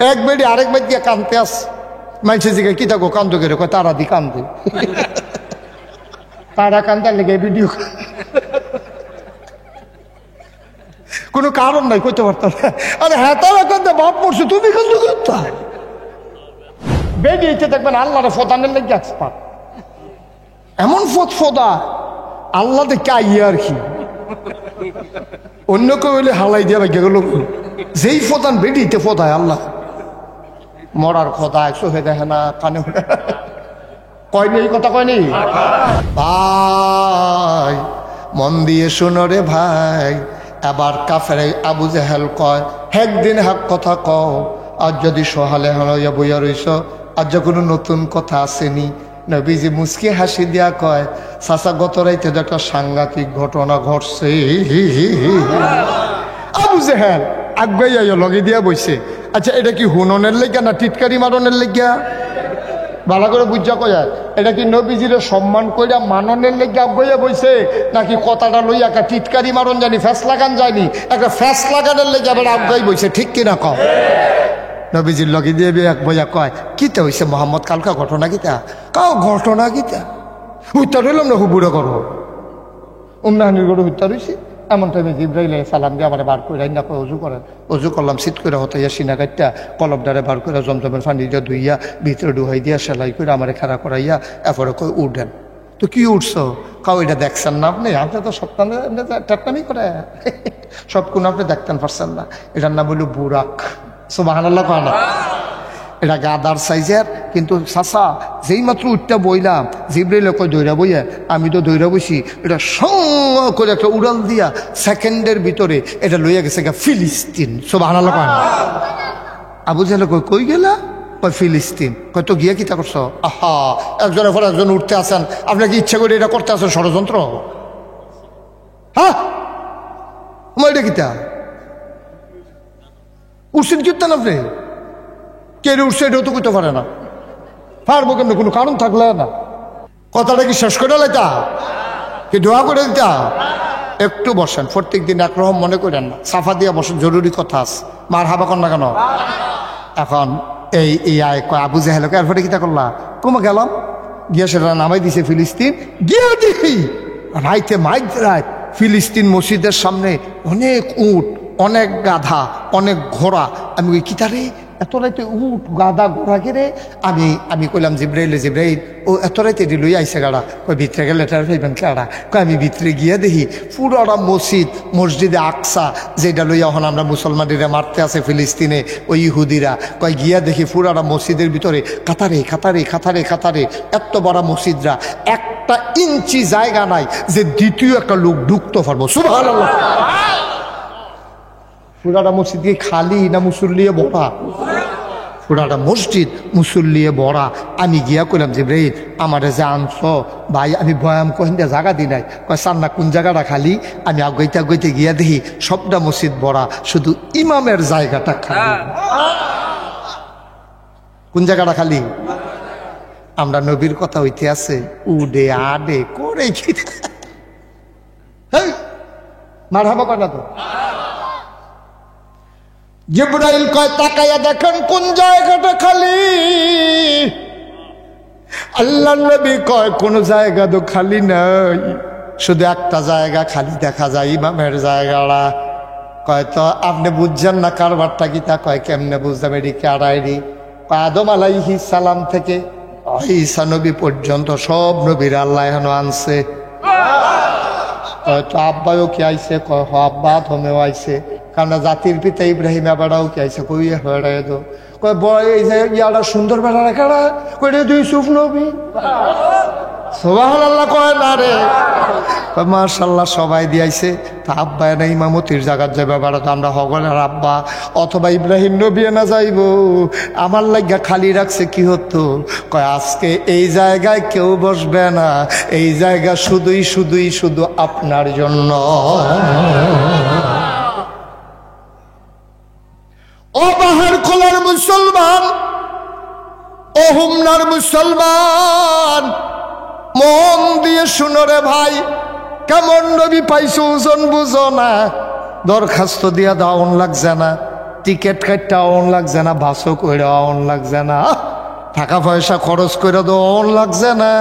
এক বেডি আরেক বেড দিয়ে কানতে আস মাইছে জিগে কি থাকো কান্দো করে কয় তারা দি কান্দে তারা কান্দার লেগে ভিডিও কোনো কারণ নাই করতে পারতাম না। আরে হ্যাঁ তারা কান্দে বাপ পড়ছে তুমি কান্দো করতা বেডি এসে দেখবেন আল্লাহরে ফোদানের লেগে এক্সপার্ট এমন ফোদা আল্লাহ দেখে আইয়ে আর কি অন্য কেউ হইলে হালাই দিয়ে ভাগ্য গেল যেই ফোদান বেডিতে ফোদায় আল্লাহ মরার খোদায় চোখে দেখে না কানে কয়নি এই কথা কয়নি ভাই মন দিয়ে শুনো রে ভাই এবার কাফের আবু জেহেল কয় একদিন হাক কথা কও আর যদি সহালে হইয়া বইয়া রইছ আর যে কোনো নতুন কথা আসেনি নবীজি মুস্কি হাসি দিয়া কয় চাচা গত রাইতে তো একটা সাংঘাতিক ঘটনা ঘটছে আবু জেহেল আগাইয়া লগে দিয়া বইছে আচ্ছা এটা কি হুননের লেগা না টিটকারি মারনের লেগা ভালো করে বুঝা কয়া এটা কি নবীজির সম্মান কইরা মাননের লেগে আগাইয়া বইছে নাকি কথাটা লইয়া একটা টিটকারি মারন জানি ফ্যাস লাগান যায়নি একটা ফ্যাস লাগানোর লেগে আবার আগাই বইছে ঠিক কিনা কও নবীজির লগে দিয়ে এক বইয়া কয় কিতা হইছে মোহাম্মদ কালকা ঘটনা কিতা কাও ঘটনা কিতা উত্তর হইলাম না হুবুড়ো করো উম্মাহানির গরু উত্তর হইছে এমন টাইমে জিব্রাইল সালাম দিয়ে আমার বার করে রান্না করে অজু করেন অজু করলাম শীত করে হতাইয়া সিনা কাটটা কলবডারে বার করে জমজমের পানি দিয়ে ধুইয়া ভিতরে ডুহাই দিয়া সেলাই করে আমার খাড়া করাইয়া এরপরে কই উঠেন তো কি উঠছো কাউ এটা দেখছেন না আপনি আপনি তো সপ্তাহে টাটনামি করে সব কোন আপনি দেখতেন পারছেন না এটার নাম হইল বুরাক সুবহানাল্লাহ কয় না এটা গাদার সাইজের কিন্তু চাচা যেই মাত্র উঠটা বইলাম জিব্রাইল কই দৈরা বইয়া আমি তো দৈরা বইছি এটা সঙ্গ করে একটা উড়াল দিয়া সেকেন্ডের ভিতরে এটা লইয়া গেছে ফিলিস্তিন সুবহানাল্লাহ কয় না আবু জেহেল কই গেলা কয় ফিলিস্তিন কয় তো গিয়া কিতা করছো আহা একজনের পর একজন উঠতে আসেন আপনাকে ইচ্ছা করে এটা করতে আসেন ষড়যন্ত্র হ্যাঁ আমার এটা কিতা উঠছেন কীর্তন আপনি কে উঠছে এটাও তো করতে পারে না পারবো কেন কোনো কারণ থাকলে না কথাটা কি শেষ করে লাইতা কি দোয়া করে দিতা একটু বসেন প্রত্যেক দিন একরকম মনে করেন না সাফা দিয়া বসেন জরুরি কথা আছে মার হাবা কর না কেন এখন এই আয় কয় আবু জেহেলকে এরপরে কিতা করলা কমে গেলাম গিয়া সেটা নামাই দিছে ফিলিস্তিন গিয়া দেখি রাইতে মাইক রাত ফিলিস্তিন মসজিদের সামনে অনেক উট অনেক গাধা অনেক ঘোড়া আমি ওই কিতারে এত রাইতে উঠ গাদা ঘোড়া ঘিরে আমি কইলাম জিব্রাইল ও এত রাইতে লই আইসে গাড়া কই ভিতরে গেলে এটা ভাইবেন কেডা কই আমি ভিতরে গিয়ে দেখি পুরোটা মসজিদে আকসা যেটা লইয়া এখন আমরা মুসলমানেরা মারতে আছে ফিলিস্তিনে ওই ইহুদিরা কই গিয়া দেখি পুরোটা মসজিদের ভিতরে কাতারে এত বড় মসজিদরা একটা ইঞ্চি জায়গা নাই যে দ্বিতীয় একটা লোক ঢুকতে পারবো সুবহানাল্লাহ পুরাটা মসজিদ কি খালি না মুসল্লিয়ে ভরা পুরাটা মসজিদ মুসল্লিয়ে ভরা আমি গিয়া কইলাম যে ভাই আমারে যে আনছো ভাই আমি বয়াম কহেন দিয়ে জায়গা দি নাই কয় সান্না কোন জায়গাটা খালি আমি আগাইতে গিয়া দেখি সবটা মসজিদ ভরা শুধু ইমামের জায়গাটা খালি কোন জায়গাটা খালি আমরা নবীর কথা হইতে আছে উডে আডে করে কি মারহাবা কয় না তো জিব্রাইল কয় তাকাইয়া দেখেন কোন জায়গাটা খালি আল্লাহ নবী কয় কোন জায়গা তো খালি নাই শুধু একটা জায়গা খালি দেখা যায় ইমামের জায়গাটা কয় তো আপনি বুঝছেন না কারবারটা কি তা কয় কেমনে বুঝতাম এটি কারাইরি আদম আলাইহিস সালাম থেকে ঈসা নবী পর্যন্ত সব নবীর আল্লাহ এখনো আনছে কয় তো আব্বাও কি আইছে কয় হ আব্বা আদমেও আইছে কারণ জাতির পিতা ইব্রাহিম আবারও কি আইসে কই হয়ে তো কয় বয় এই যে ইয়াটা সুন্দর বেড়া রাখাড়া কইরে দুই সুফ নবী সুবহানাল্লাহ কয় না রে মাশাআল্লাহ সবাই দিয়াইছে তা আব্বা না ইমামতির জায়গার যাবে বেড়া তো আমরা হগলের আব্বা অথবা ইব্রাহিম নবী না যাইব আমার লাগিয়া খালি রাখছে কি হতো কয় আজকে এই জায়গায় কেউ বসবে না এই জায়গা শুধু আপনার জন্য ও বাহার খোলার মুসলমান ও হুমনার মুসলমান মন দিয়ে শুনো রে ভাই কেমন নবী পাইছো ওজন বুঝো না দরখাস্ত দিয়া দাওন লাগছে না টিকিট কাটটা অন লাগছে না, বাসও করে অন লাগছে না, টাকা পয়সা খরচ করে তো অন লাগছে না,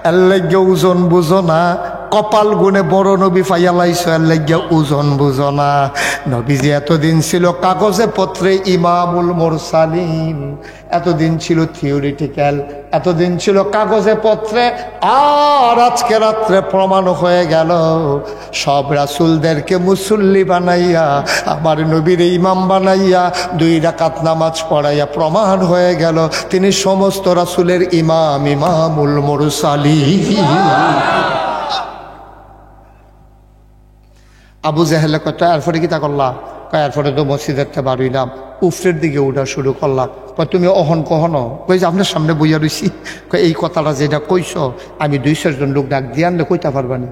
এর লাগে ওজন বুঝো না, কপাল গুনে বড় নবী ফাইয়ালাইছো, এর লাগে ওজন বুঝো না। নবীজি এতদিন ছিল কাগজে পত্রে ইমামুল মুরসালিন, এতদিন ছিল থিওরিটিক্যাল, এতদিন ছিল কাগজে পত্রে, আর আজকে রাত্রে প্রমাণ হয়ে গেল সব রাসূলদেরকে মুসল্লি বানাইয়া আমার নবীর ইমাম বানাইয়া 2 রাকাত নামাজ পড়াইয়া প্রমাণ হয়ে গেল তিনি সমস্ত রাসূলের ইমাম, ইমামুল মুরসালিন। আবু জেহেলে কত এরপরে কি তা করলা? এরপরে তো মসজিদের বার হইলাম, উফরের দিকে উঠা শুরু করলাম। তুমি অহন কহনো কই যে আপনার সামনে বইয়া রইছি, এই কথাটা যেটা কইস আমি 200 জন লোক ডাক দিয়ে আনলে কইতে পারবানি।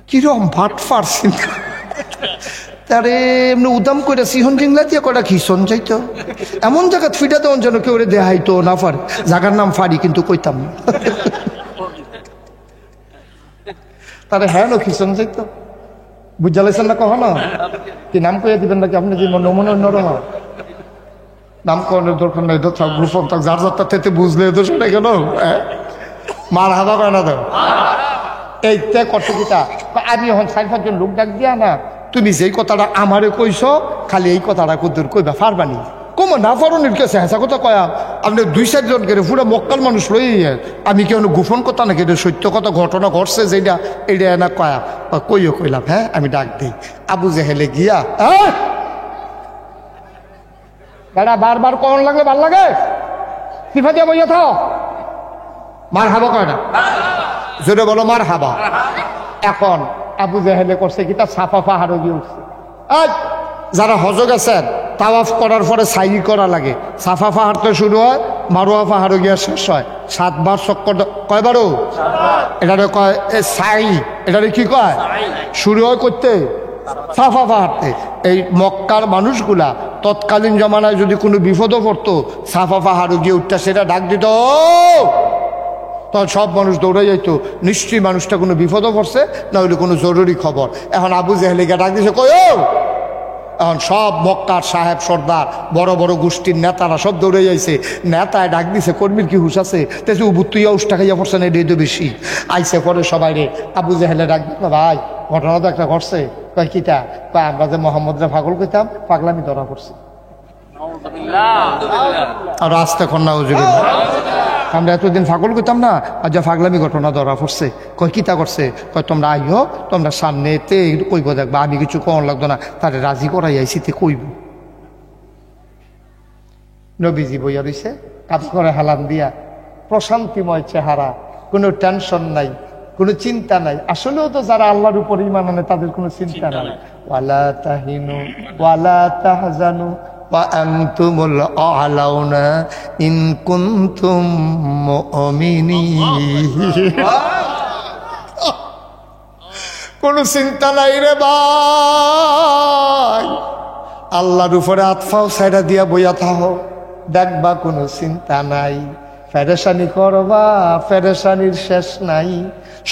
কিরম ভাট ফারছি তারে এমনি উদাম করে সিহন জিংলা দিয়ে কটা খিসন যাইতো, এমন জায়গা ফিটা দেওয়ার জন্য কেউ দেখাইতো না পারে, জায়গার নাম ফাড়ি কিন্তু কইতাম না। তারে হ্যাঁ নো খিসন যাইতো, বুঝা লাইছেন না কখনো? কি নাম কইয়া দিবেন নাকি আপনি? যে নমুনা অন্যরকম নাম করার দরকার নাই, তো গ্রুপ যার যারটা থেকে বুঝলে তো সেটা কেন মার হাবা করে না তো এইতে কত কিতা। আমি এখন 4-5 জন লোক ডাক দিয়া না, তুমি যেই কথাটা আমারে কইস খালি এই কথাটা কুদ্দুর কইবা পারবানি, কমো না পারনের কেছে হেঁচা কথা কয়া আপনি 2-4 জন করে পুরো মক্কাল মানুষ লই, আমি কেউ গোপন কথা নাকি, এটা সত্য কথা ঘটনা ঘটছে যেটা এইটা না কয়া কইও কইলাম। হ্যাঁ আমি ডাক দিই আবু জেহেলে গিয়া, দাদা বারবার কখন লাগলে ভাল লাগে সিফা দিয়া বইয়া থাও, মার হাবা কয় না, জোরে বলো মার হাবা। এখন আবু জেহেলে করছে কি, তার সাফা পাহাড়ে গিয়ে উঠছে। যারা হজ গেছেন তাওয়াফ করার পরে সাই করা লাগে, সাফা পাহাড় তো শুরু হয়, মারোয়া পাহাড়ে গিয়ে শেষ হয়, 7 বার চক্কর, কয়বারও এটারে কয় সাই, এটারে কি কয় শুরু হয় করতে সাফা পাহাড়তে। এই মক্কার মানুষগুলা তৎকালীন জমানায় যদি কোনো বিপদও পড়তো সাফা পাহাড়ে গিয়ে উঠতে সেটা ডাক দিত, তখন সব মানুষ দৌড়ে যাইতো, নিশ্চয়ই মানুষটা কোনো বিপদও পড়ছে না হলে কোনো জরুরি খবর। এখন আবু জেহেলিকে ডাক দিছে কই, এখন সব মক্কার সাহেব সর্দার বড় বড় গোষ্ঠীর নেতারা সব দৌড়ে যাইছে, নেতায় ডাক দিছে কর্মীর কি হুশ আছে, তেছে উবুত্তুইয়া উষ্টা খাইয়া পড়ছে না, এটাই তো বেশি আইসে পরে সবাই রে। আবু জেহেলে ডাক দিল, ভাই ঘটনা তো একটা ঘটছে। কয় কিটা? কয় আমরা যে মোহাম্মদরা পাগল কইতাম পাগলামি ধরা পড়ছে। আর আস্তে কন্যা আমরা এতদিন পাগল কইতাম না, আর যা পাগলামি ঘটনা ধরা পড়ছে। কয় কিতা করছে? কয় তোমরা আইও, তোমরা সামনে এতে কইব দেখবা, আমি কিছু কম লাগতো না, তারে রাজি করাই আইসি তে কইব। নবীজি বইয়া রইছে কাজ করে হালাম দিয়া, প্রশান্তিময় চেহারা, কোনো টেনশন নাই, কোনো চিন্তা নাই। আসলেও তো যারা আল্লাহর উপর ঈমান আনে তাদের কোনো চিন্তা নাই। ওয়ালা তাহিনু ওয়ালা তাহজানু ওয়া আনতুমুল আ'লাউনা ইন কুনতুম মুমিনিন। কোনো চিন্তা নাই রে ভাই, আল্লাহর উপরে আতফাও ছাইড়া দিয়া বইয়া থাকো, দেখবা কোনো চিন্তা নাই। পেরেশানি করবা, পেরেশানির শেষ নাই,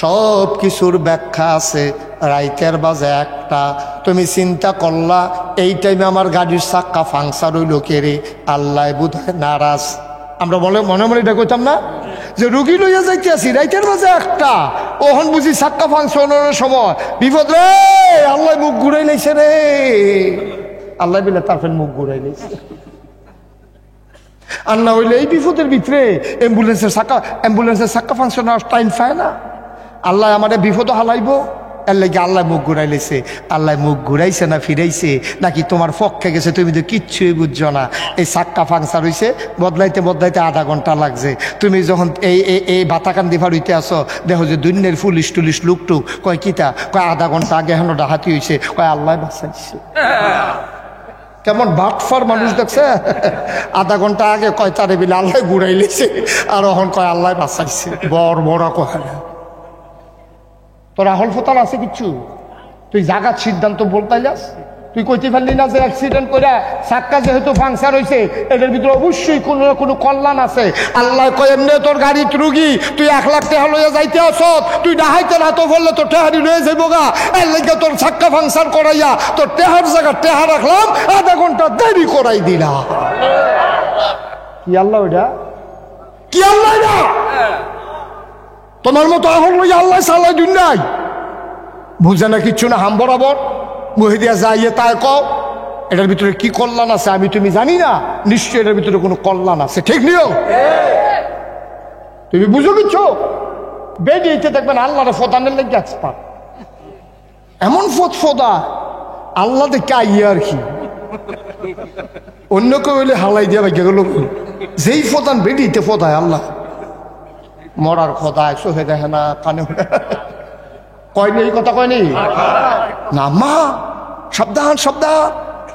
সব কিছুর ব্যাখ্যা আছে। রাইতের বাজে 1টা, তুমি চিন্তা করলা এই টাইমে আমার গাড়ির চাক্কা ফাংশন হইল কে রে, আল্লাহ বোধহয় নারাজ। আমরা বলে মনে মনে এটা কইতাম না যে রুগী লইয়া যাইতে আসি রাইতের বাজে 1টা, ওহন বুঝি চাক্কা ফাংশনের সময়, বিপদ রে, আল্লাহ মুখ ঘুরাই লাইছে রে, আল্লাহ বিলে তারপর মুখ ঘুরাই লাইছে। আর না হইলে এই বিপদের ভিতরে অ্যাম্বুলেন্সের চাক্কা ফাংশন টাইম পায় না, আল্লাহ আমাদের বিপদ হালাইব, এর লাগে আল্লাহ মুখ ঘুরাই লেছে। আল্লাহ মুখ ঘুরাইছে না ফিরাইছে নাকি তোমার পক্ষে গেছে তুমি তো কিচ্ছুই বুঝছো না। এই চাক্কা ফাংশন হয়েছে, বদলাইতে বদলাইতে আধা ঘন্টা লাগছে। তুমি যখন এই বাতাকান্দি ফাড়ুইতে আসো, দেখো যে দুনিয়ার পুলিশ টুলিশ লুকটুক, কয় কিতা, কয় আধা ঘন্টা আগে এখন ডাহাতি হয়েছে, কয় আল্লাহ বাঁচাইছে। কেমন বাটফার মানুষ দেখছে, আধা ঘন্টা আগে কয় তারে বিলে আল্লাহ ঘুরাই লেছে, আর এখন কয় আল্লাহ বাঁচাইছে। বড় বড় কয় না, তোর আহল ফতাল আছে কিচ্ছু, তুই জাগাত সিদ্ধান্ত বলতাইলাস, তুই কইতে পারলি না যে অ্যাক্সিডেন্ট করে চাক্কা যেহেতু পাংচার হয়েছে এটার ভিতরে অবশ্যই কোনো না কোনো কল্যাণ আছে। আল্লাহ কয় এমনি তোর গাড়ির রুগী, তুই 1 লাখ টাকা লইয়া যাইতে আসত, তুই ডাহাইতে না তো বললে তোর টেহারি রয়ে যাবো গা, এর লেগে তোর চাক্কা পাংচার করাইয়া তোর টেহার জায়গা টেহা রাখলাম, আধা ঘন্টা দেরি করাই দিলা। কি আল্লাহ ওইটা? কি আল্লাহ এটা? তোমার মতো এখন ওই আল্লাহ সাল্লাহ দিন নাই, বুঝে না কিচ্ছু না, হাম বরাবর মুহে দিয়া যাইয়ে তাই কও এটার ভিতরে কি কল্যাণ আছে আমি তুমি জানি না, নিশ্চয় এটার ভিতরে কোনো কল্যাণ আছে। ঠিক নিও, তুমি বুঝো কিচ্ছু বেরিয়েতে দেখবেন আল্লাহরে ফোদানের লেগে এক্সপার্ট, এমন ফোদা আল্লাহ দেখে আইয়ে আর কি, অন্য কেউ হইলে হালাই দিয়া ভাগ্য গেল, যেই ফোদান বেরিয়েতে ফোদায় আল্লাহ মরার খোদায় সোহে দেখে না কানে কয়নি, এই কথা কয়নি না মা, সাবধান সাবধান,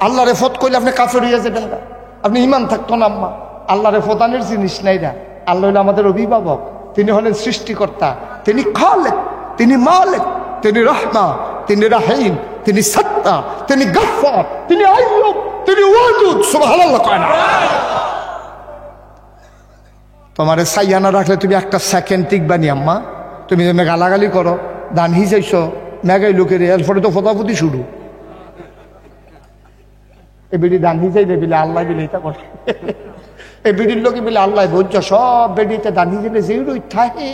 আল্লাহ রে ফত কইলে আপনি কাফের হইয়া যাবেন না, আপনি ইমান থাকতো না আম্মা। আল্লাহ রে ফতানের জিনিস নাই না, আল্লাহ হইলে আমাদের অভিভাবক, তিনি হলেন সৃষ্টিকর্তা, তিনি খালেক, তিনি মালিক, তিনি রহমা, তিনি রাহিম, তিনি সত্তা, তিনি গফফার, তিনি আইয়ুব, তিনি ওয়াদুদ। সুবহানাল্লাহ কয় না? তোমারে সাইয়ানা রাখলে তুমি একটা সেকেন্ড টিকবানি আম্মা, তুমি যেন গালাগালি করো, দান হিসাইছ মেঘাই লোকের, এরপরে তো ফতাফতি শুরু, এ বেডি দান হিসাইলে বিলে আল্লাহ বিলে এটা করে, এই বেডির লোকে বিলে আল্লাহ বলছ সব বেডিতে দান হিসাইলে যেই থাকে,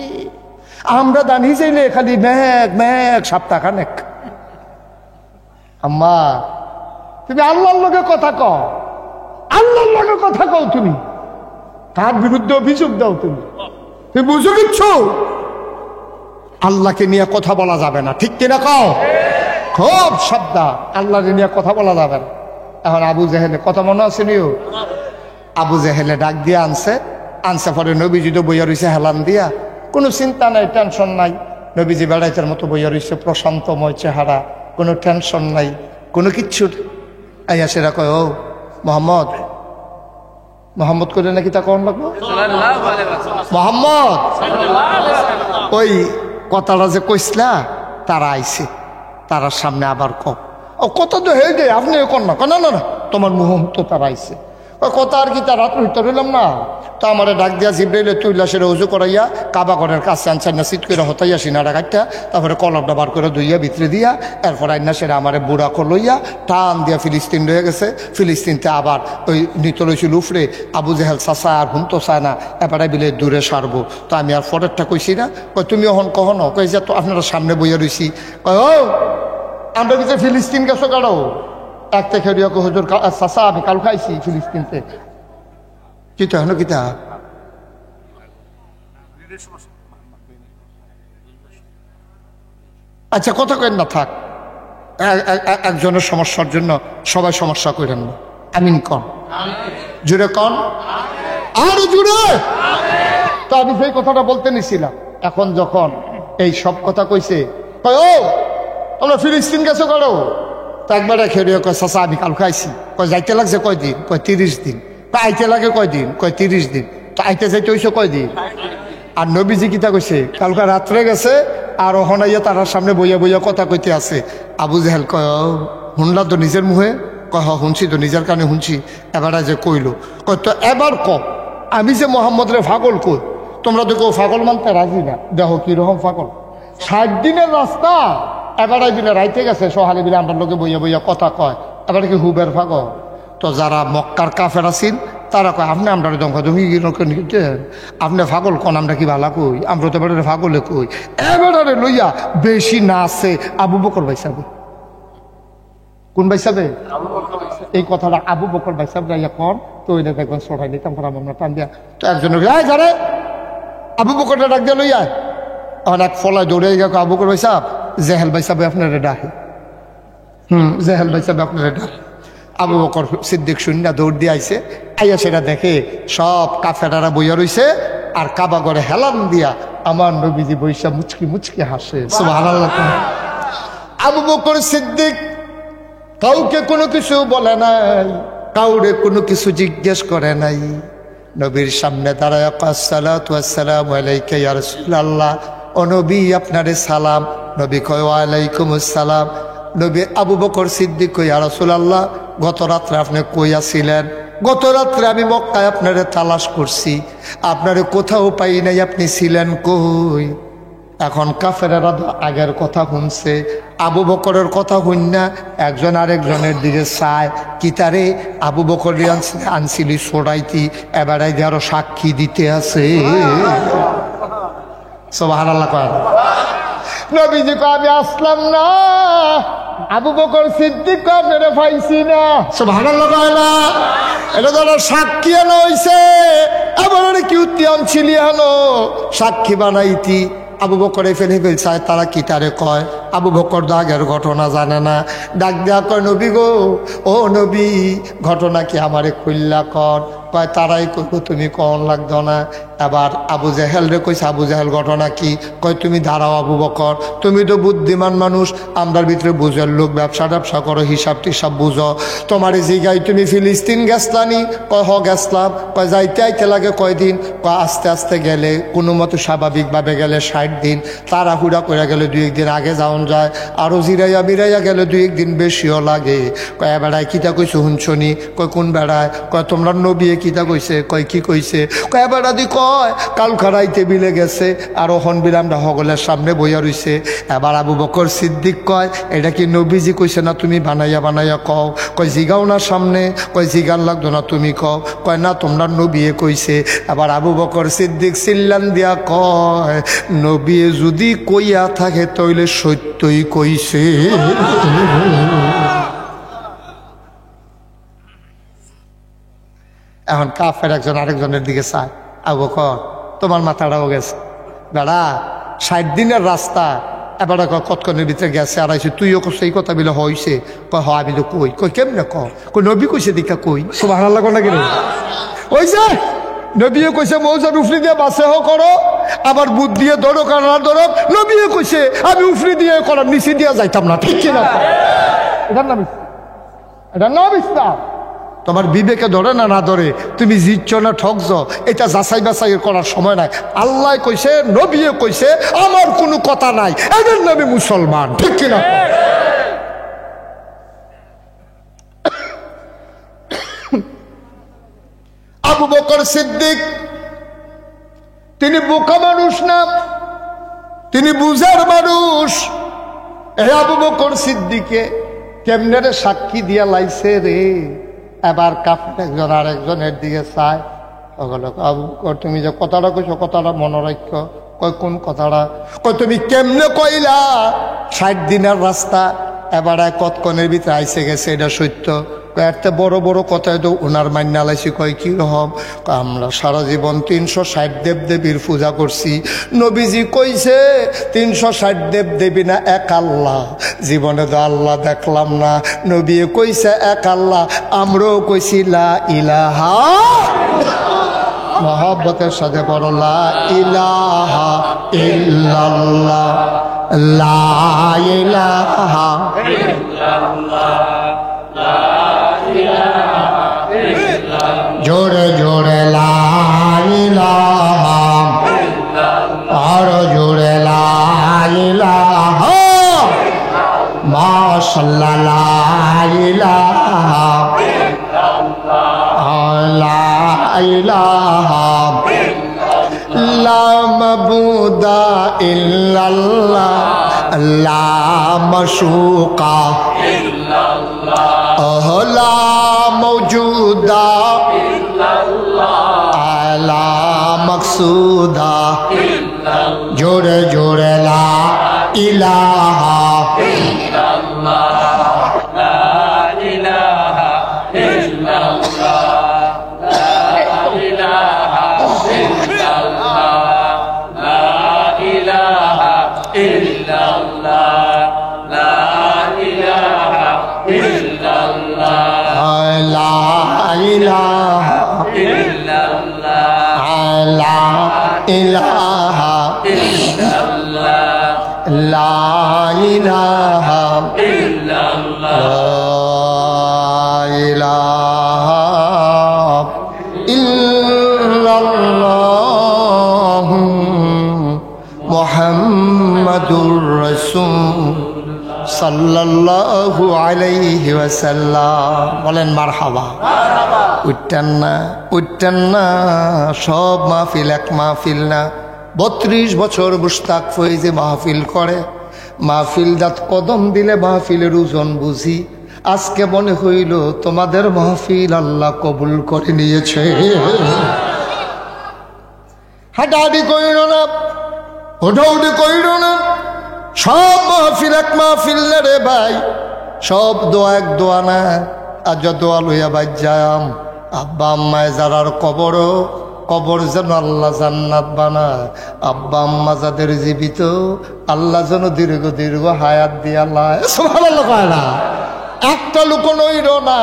আমরা দান হিসাইলে খালি মেঘ মেঘ সপ্তাহ খানেক। আম্মা তুমি আল্লাহর লোকে কথা কও, আল্লাহর লোকে কথা কও, তুমি তার বিরুদ্ধে অভিযোগ দাও, তুমি তুমি বুঝো কিচ্ছু, আল্লাহকে নিয়ে কথা বলা যাবে না, ঠিক কিনা কও? খুব সাবধান, আল্লাহকে নিয়ে কথা বলা যাবে না। এখন আবু জেহেলে কথা মনে আছে নিও, আবু জেহেলে ডাক দিয়ে আনছে পরে নবীজি তো বইয়া রয়েছে হেলান দিয়া, কোনো চিন্তা নাই, টেনশন নাই, নবীজি বেড়াইতের মতো বইয়া রয়েছে, প্রশান্তময় চেহারা, কোনো টেনশন নাই, কোনো কিচ্ছু। আইয়া সেরা কয় ও মোহাম্মদ, মোহাম্মদ করে নাকি তা কন লাগবো, মোহাম্মদ ওই কথাটা যে কইসলা তারা আইছে, তারার সামনে আবার কত তো হয়ে গে আপনি কন না, না না না তোমার মুহূর্ত তারা আইছে, কথা আর কি তার রাত হইতে রইলাম না, তো আমার ডাক দিয়া জিব্রাইলে তুইলা সেরে উজু করাইয়া কাবা ঘরের কাছে আনছে না, সিট করে হতাইয়া সিনারা কাটটা, তারপরে কলমটা বার করে ধুইয়া ভিতরে দিয়া, এরপর আইনা সেরে আমার বুড়া লইয়া টান দিয়া ফিলিস্তিন রয়ে গেছে, ফিলিস্তিনতে আবার ওই নিত রয়েছিল উফরে, আবু জেহেল চাচা আর হুম তো চায় না, এবারে বিলে দূরে সারবো, তো আমি আর পরেরটা কইছি না, কই তুমি এখন কখনো কই যে তো আপনারা সামনে বইয়া রয়েছি, কয় ও আমরা কিছু ফিলিস্তিন গেছো কারো এক থেকে হুজুর চাচা আমি কাল খাইছি ফিলিস্তিনতে, কিতা হলো কিতা, আচ্ছা কথা কেন না থাক, একজনের সমস্যার জন্য সবাই সমস্যা করেন না, আমিন কন, জুড়ে কন, আর জুড়ে। তো আমি সেই কথাটা বলতে নিছিলাম, এখন যখন এই সব কথা কইছে, কয় ও তোমরা ফিলিস্তিন গেছো কারো, তো একবারে খেয়ে কয় চাচা আমি কাল খাইছি, কয় যাইতে লাগছে কয়দিন, কয় 30 দিন, তো আইতে লাগে কয়দিন, কয় 30 দিন, তো আইতে যাইতে হইছে কয়দিন। আর নবীজি কিতা কইছে কালকা রাত্রে গেছে, আর ওহনাইয়া তার সামনে বইয়া বইয়া কথা কইতে আছে। আবু জেহেল কয় শুনলা তো নিজের মুহে, কয় হ শুনছি তো, নিজের কানে শুনছি, এবারে যে কইলো, কয় তো এবার ক আমি যে মোহাম্মদ রে পাগল কই, তোমরা তো কেউ পাগল মানতে রাজি না, দেখো কিরকম পাগল, 60 দিনের রাস্তা এবারে বিলে রাইতে গেছে, সহালে বিলে আমরা লোকে বইয়া বইয়া কথা কয়, এবারে কি হুবের পাগল। তো যারা মক্কার কাফের আছেন তারা কয় আপনি আমরা দমকাদমি আপনি পাগল কন, আমরা কি ভালা কই, আমরা তো এবারে পাগলে কই, এবারে লইয়া বেশি না আছে আবু বকর ভাই সাহেব, কোন ভাই সাহেব এই কথাটা আবু বকর ভাই সাহেব যাইয়া কন, তো ওইটা দেখবেন সরাই নিতাম আমরা টান দিয়া, তো একজনের যারে আবু বকরটা ডাক দিয়া লইয়া, এখন এক ফলায় দৌড়ে গেল আবু বকর ভাই সাহেব, জেহেল ভাই সাহেব আপনারা ডাকে, জেহেল ভাই সাহেব আপনারা ডাকে। আবু বকর সিদ্দিক শূন্য দৌড় দিয়ে আইছে, আইয়া সেটা দেখে সব কাফেরারা বইয়া রইছে, আর কাবা ঘরে হেলান দিয়া আমার নবীজি বৈশা মুচকি মুচকি হাসে, সুবহানাল্লাহ। আবু বকর সিদ্দিক কাউকে কোনো কিছু বলে নাই, কাউরে কোনো কিছু জিজ্ঞেস করে নাই, নবীর সামনে দাঁড়ায় আসসালাতু ওয়াসসালামু আলাইকা ইয়া রাসূলুল্লাহ, ও নবী আপনারে সালাম, নবী কয় ওয়া আলাইকুমুস সালাম, নবী আবু বকর সিদ্দিক কই ইয়া রাসূলুল্লাহ গত রাত্রে আপনি কই আছিলেন? গত রাত্রে আমি মক্কায় আপনারে তালাশ করছি, আপনারে কোথাও পাই নাই, আপনি ছিলেন কই? এখন কাফেরেরা আগের কথা শুনছে, আবু বকরের কথা শুন না একজন আরেকজনের দিকে চায় কি তারে আবু বকর আনছিলি সোড়াইতি এবারে আরো সাক্ষী দিতে আছে। সুবহানাল্লাহ কয় নবীজি কয় আমি আসলাম না, আবু বকর সিদ্দিক কয় আপনারে পাইছি না। সুবহানাল্লাহ কয় না, এটা তো সাক্ষী আনা হইছে, আবার কি উত্তি আনছিলি আনো সাক্ষী বানাইতি। আবু বকরে ফেলে ফেলছে, তারা কি তারে কয়? আবু বকর আগের ঘটনা জানে না, ডাক দেয়া কয় নবী গো, ও নবী ঘটনা কি আমারে খুল্লা কর। কয় তারাই কইব তুমি কন লাগতো না। এবার আবু জেহেল রে কইছে, আবু জেহেল ঘটনা কি? কয় তুমি দাঁড়াও আবু বকর, তুমি তো বুদ্ধিমান মানুষ, আমরার ভিতরে বুঝের লোক, ব্যবসা ট্যাবসা করো, হিসাব টিসাব বুঝো, তোমার জিগাই তুমি ফিলিস্তিন গেছলানি? কয় হ গেছলাম। কয় যাইতে আইতে লাগে কয়দিন? কয় আস্তে আস্তে গেলে কোনো মতো স্বাভাবিকভাবে গেলে 60 দিন, তাড়াহুড়া করে গেলে 2-1 দিন আগে যাওন যায়, আরও জিরাইয়া বিরাইয়া গেলে 2-1 দিন বেশিও লাগে। কয় বেড়ায় কিতা কইছে শুনছনি? কয় কোন বেড়ায়? কয় তোমরা নবী কিতা কইছে? কয় কি কইছে? কয় বেড়া দি কয় কাল খারাইতে বিলে গেছে আর ওখন বিরামটা হগলের সামনে বইয়া রইছে। এবার আবু বকর সিদ্দিক কয় এটা কি নবীজি কইছে না তুমি বানাইয়া বানাইয়া কও? কয় জিগাও না সামনে। কয় জিগার লাগতো না, তুমি কও। কয় না তোমরা নবীয়ে কইছে। আবার আবু বকর সিদ্দিক চিল্লান দিয়া কয় নবী যদি কইয়া থাকে তইলে সত্যই কইছে। এখন কাফের একজন আরেকজনের দিকে চায়, আবু বকর তোমার মাথাটাও গেছে বেড়া, 60 দিনের রাস্তা, এবার কতক্ষণের ভিতরে গেছে আর আইসে, তুইও সেই কথা বিলে হয়েছে? কয় হ আমি তো কই। কই কেমনে কই? নবী কইছে দীক্ষা কই। সুবহানাল্লাহ কোন নাকি ওইছে নবীও কইছে মৌজার উফরি দিয়ে বাসে হো করো, আবার বুধ দিয়ে ধরো কারণ ধরো। নবীও কইছে আমি উফরি দিয়ে করার নিচে দিয়ে যাইতাম না, ঠিক কিনা? এটার নাম এটার নাম ইসলাম। তোমার বিবেকে ধরে না না ধরে, তুমি জিতছ না ঠকছ, এটা যাচাই বাছাই করার সময় নাই। আল্লাহ কইছে, নবীও কইছে, আমার কোনো কথা নাই, এদের নামে মুসলমান, ঠিক কিনা? আবু বকর সিদ্দিক তিনি বোকা মানুষ না, তিনি বুঝার মানুষ। এই আবু বকর সিদ্দিকে কেমনে রে সাক্ষী দিয়া লাইছে রে। এবার কাফের একজন আরেকজনের দিকে চায়, আবু বকর তুমি যে কথাটা কইছো কথাটা মনে রাখ। কয় কোন কথাটা? কয় তুমি কেমনে কইলা 60 দিনের রাস্তা এবার কতক্ষণের ভিতরে আইসে গেছে, এটা সত্য? একটা বড় বড় কথায় তো ওনার মান্না লাইছি। কয় কি রকম? আমরা সারা জীবন 360 দেব দেবীর পূজা করছি, নবীজি কইছে 360 দেব দেবী না এক আল্লাহ, জীবনে তো আল্লাহ দেখলাম না, নবী কইছে এক আল্লাহ, আমরাও কইছি লা ইলাহা, মহব্বতের সাথে বড় লা ইলাহা ইল্লাল্লাহ, লা ইলাহা ইল্লাল্লাহ, জোরে জোরে লা ইলাহা, আরো জোরে লা ইলাহা, মাশাআল্লাহ লা ইলাহা, লা ইলাহা, লা মাবুদা ইল্লাল্লাহ, লা মাশুকা ইল্লাল্লাহ, লা মওজুদা ইল্লাল্লাহ, লা মাকসুদা ইল্লাল্লাহ, জোরে জোরে লা ইলাহা ইল্লাল্লাহ, লা ইলাহা ইল্লাল্লাহ, লা ইলাহা ইল্লাল্লাহ, লা ইলাহা ইল্লাল্লাহ, লা ইলাহা ইল্লাল্লাহ, লা ইলাহা ইল্লাল্লাহ, লা ইলাহা ইল্লাল্লাহ, লা ইলাহা ইল্লাল্লাহ, লা ইলাহা ইল্লাল্লাহ, মুহাম্মাদুর রাসূল সাল্লাল্লাহু আলাইহি ওয়াসাল্লাম। বলেন মারহাবা। উঠতেন না, উঠতেন না। সব মাহফিল এক মাহফিল না। 32 বছর মুশতাক ফয়েজে মাহফিল করে। মাহফিল দাঁত কদম দিলে মাহফিলের ওজন বুঝি। আজকে মনে হইল তোমাদের মাহফিল আল্লাহ কবুল করে নিয়েছে। হাঁটাহাঁটি কইল না, হুটাহুটি কইল না। সব মাহফিল এক মাহফিল না রে ভাই, সব দোয়া এক দোয়া না। আজ দোয়া লইয়া বাই যাম আব্বা আম্মায় যারার কবরও, কবর যেন আল্লাহ জান্নাত বানায়। আব্বা আম্মা যাদের জীবিত, আল্লাহ যেন দীর্ঘ দীর্ঘ হায়াত দিয়ে আল্লাহ সুবহানাল্লাহ কয় না। একটা লোক নইল না।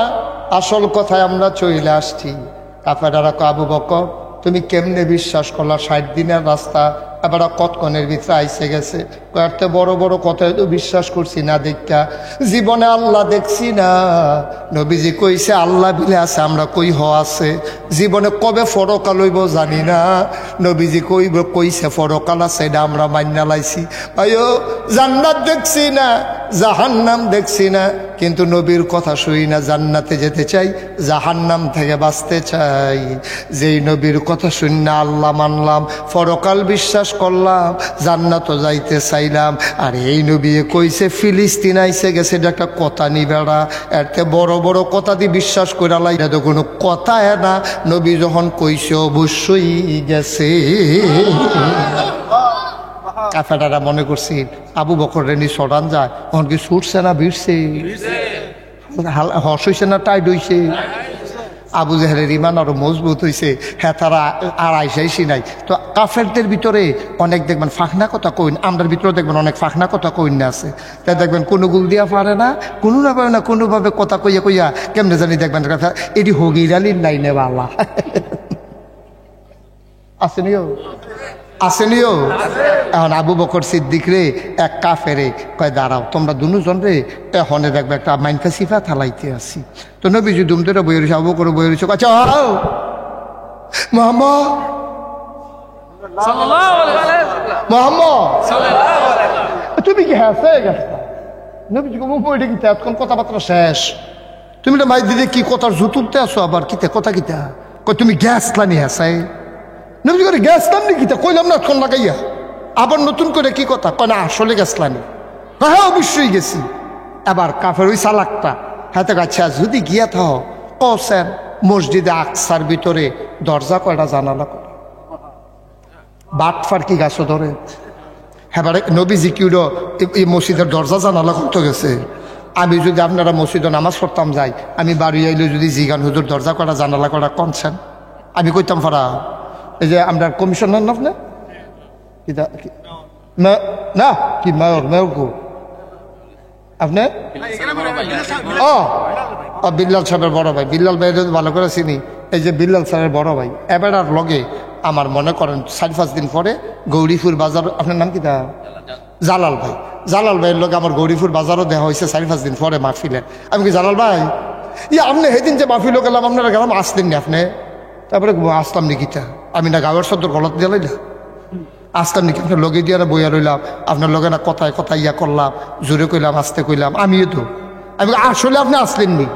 আসল কথায় আমরা চলে আসছি। আপনারা আবু বকর তুমি কেমনে বিশ্বাস করলা 60 দিনের রাস্তা এবার কতক্ষণের ভিতরে আইসে গেছে? কয়েকটা বড় বড় কথা তো বিশ্বাস করছি না দেখা, জীবনে আল্লাহ দেখছি না। নবীজি কইছে আল্লাহ বিলে আছে, আমরা কই হ আছে। জীবনে কবে ফরকাল হইব জানি না। নবীজি কইছে ফরকাল আছে, এটা আমরা মান্না লাইছি। ভাইও জান্নাত দেখছি না, জাহান্নাম দেখছি না, কিন্তু নবীর কথা শুই না। জান্নাতে যেতে চাই, জাহান্নাম থেকে বাঁচতে চাই। যেই নবীর কথা শুনি না আল্লাহ মানলাম, ফরকাল বিশ্বাস করলাম, জান্নাতও যাইতে চাইলাম। আর এই নবী কইছে ফিলিস্তিন আইসে গেছে, এটা একটা কথা নি বেড়া। এতে বড় বড় কথা দিয়ে বিশ্বাস করে লাই, এটা তো কোনো কথা না। নবী যখন কইছে অবশ্যই গেছে। কাফেরারা মনে করছি আবু বকর রেনি সরান যায়, তখন কি ছুটছে না ভিড়ছে, হস হইছে না টাইট হইছে। আবু জাহেলের ইমান আরো মজবুত হয়েছে। হ্যাঁ, তারা আর আইসাইছি নাই। তো কাফেরদের ভিতরে অনেক দেখবেন ফাঁকনা কথা কইন, আমরার ভিতরে দেখবেন অনেক ফাঁকনা কথা কইন না আছে। তাই দেখবেন কোনো গুল দিয়া পারে না, কোনো না পারে না, কোনোভাবে কথা কইয়া কইয়া কেমনে জানি দেখবেন কথা এটি হগিরালির লাইনে বালা আসেনিও, আসেনিও। এখন আবু বকর সিদ্দিক রে এক কাফেরে কয় দাঁড়াও তোমরা দুজন রে, এখনে দেখবে একটা মাইনফা সিফা থালাইতে আসি। তো নবীজি দুম ধরে বই রয়েছে, আবু বকর বই রয়েছে। আচ্ছা মোহাম্মদ তুমি কি হ্যাঁ গেছ? নবীজি বইটা কিতা এতক্ষণ কথাবার্তা শেষ, তুমি তো মাই দিদি কি কথার জুতুরতে আসো আবার কিতা কথা কিতা কই তুমি গ্যাস লানি হ্যাঁ? নবীজি করে গ্যাস লানি কিতা কইলাম না এতক্ষণ লাগাইয়া, আবার নতুন করে কি কথা কয় না আসলে গ্যাস লানি। হ্যাঁ অবশ্যই গেছি। এবার কাফের ওই সালাকটা হাতে আচ্ছা যদি গিয়া থাও কসেন মসজিদে আকসার ভিতরে দরজা কয়টা জানালা করে বাটফার কি গাছও ধরে। হ্যাঁ নবীজি কিউড এই মসজিদের দরজা জানালা করতে গেছে। আমি যদি আপনারা মসজিদে নামাজ পড়তাম যাই, আমি বাড়ি আইলে যদি জিগান হুজুর দরজা করা জানালা করা কনছেন, আমি কইতাম ফারা এই যে আমরা কমিশনার না না কি মেয়র মেয়র গো আপনি ও বিল্লাল সাহেবের বড় ভাই, বিল্লাল ভাই ভালো করে চিনি। এই যে বিল্লাল সাহেবের বড় ভাই এবার আর লগে আমার মনে করেন 4-5 দিন পরে গৌরীপুর বাজার, আপনার নাম কি তা জালাল ভাই, জালাল ভাইয়ের লোক আমার গৌরীপুর বাজারও দেওয়া হয়েছে 4-5 দিন পরে মাহফিলে। আমি কি জালাল ভাই আপনি সেদিন যে মাহফিলও গেলাম আপনারা গেলাম আসতেন নি আপনি? তারপরে আসলাম নি কিতা আমি না গাঁয়ের সদ্য গলত দিলাই না আসতাম নাকি আপনার লগে দিয়ে বইয়া রইলাম, আপনার লগে না কথায় কথা ইয়া করলাম, জোরে কইলাম আসতে কইলাম, আমিও তো আমি আসলে আপনি আসলেন নি?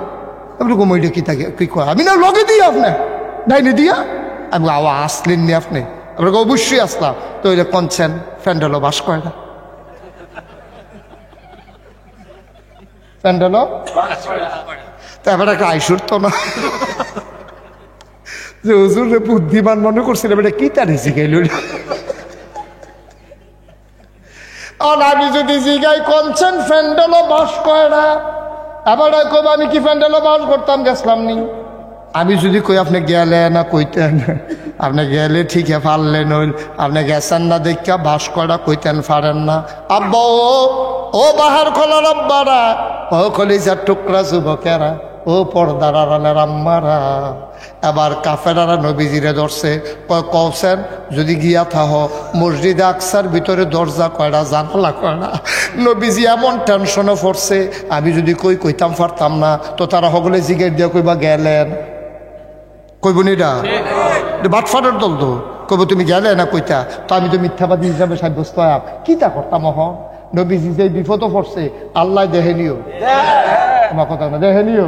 আপনি কমইটা কি থাকে কি কয় আমি না লগে দিই আপনার ডাইনি দিয়া আমি আসলেন নি আপনি? আপনাকে অবশ্যই আসলাম। তো ওইটা কনছেন ফ্যান্ডেলও বাস করে না, ফ্যান্ডেলও তারপরে একটা আইসুর তো না যে হুজুর বুদ্ধিমান মনে করছিলাম এটা কি তার এসে গেল। আর আমি যদি জিগাই কনছেন ফ্যান্ডেলও বাস করে না, আবার কব আমি কি ফ্যান্ডেলও বাস করতাম গেছিলাম নি? আমি যদি কই আপনি গেলে না কইতেন, আপনি গেলে ঠিক পারলেন, আপনি গেছেন না দেখা বাস করা কইতেন পারেন না। আব্বা ও বাহার খোলার আব্বারা, ও কলিজার টুকরা যুবকেরা, ও পর্দার আড়ালের আম্মারা। এবার কাফেরারা নবীজিরে ধরছে, কওছেন যদি গিয়া থাহ মসজিদে আকসার ভিতরে দরজা কয়টা জানালা কয়টা। নবীজি এমন টেনশনে পড়ছে, আমি যদি কইতাম পারতাম না তো তারা সকলে জিগের দিয়া কইবা গেলেন, কইব নি এটা বাটফাটের দল তো কইব তুমি গেলে না কইতা, তো আমি তো মিথ্যাবাদী হিসাবে সাব্যস্ত কি তা করতাম। নবীজি যে বিপদ পড়ছে আল্লাহ দেখেনিও, আমার কথা না, দেখেনিও,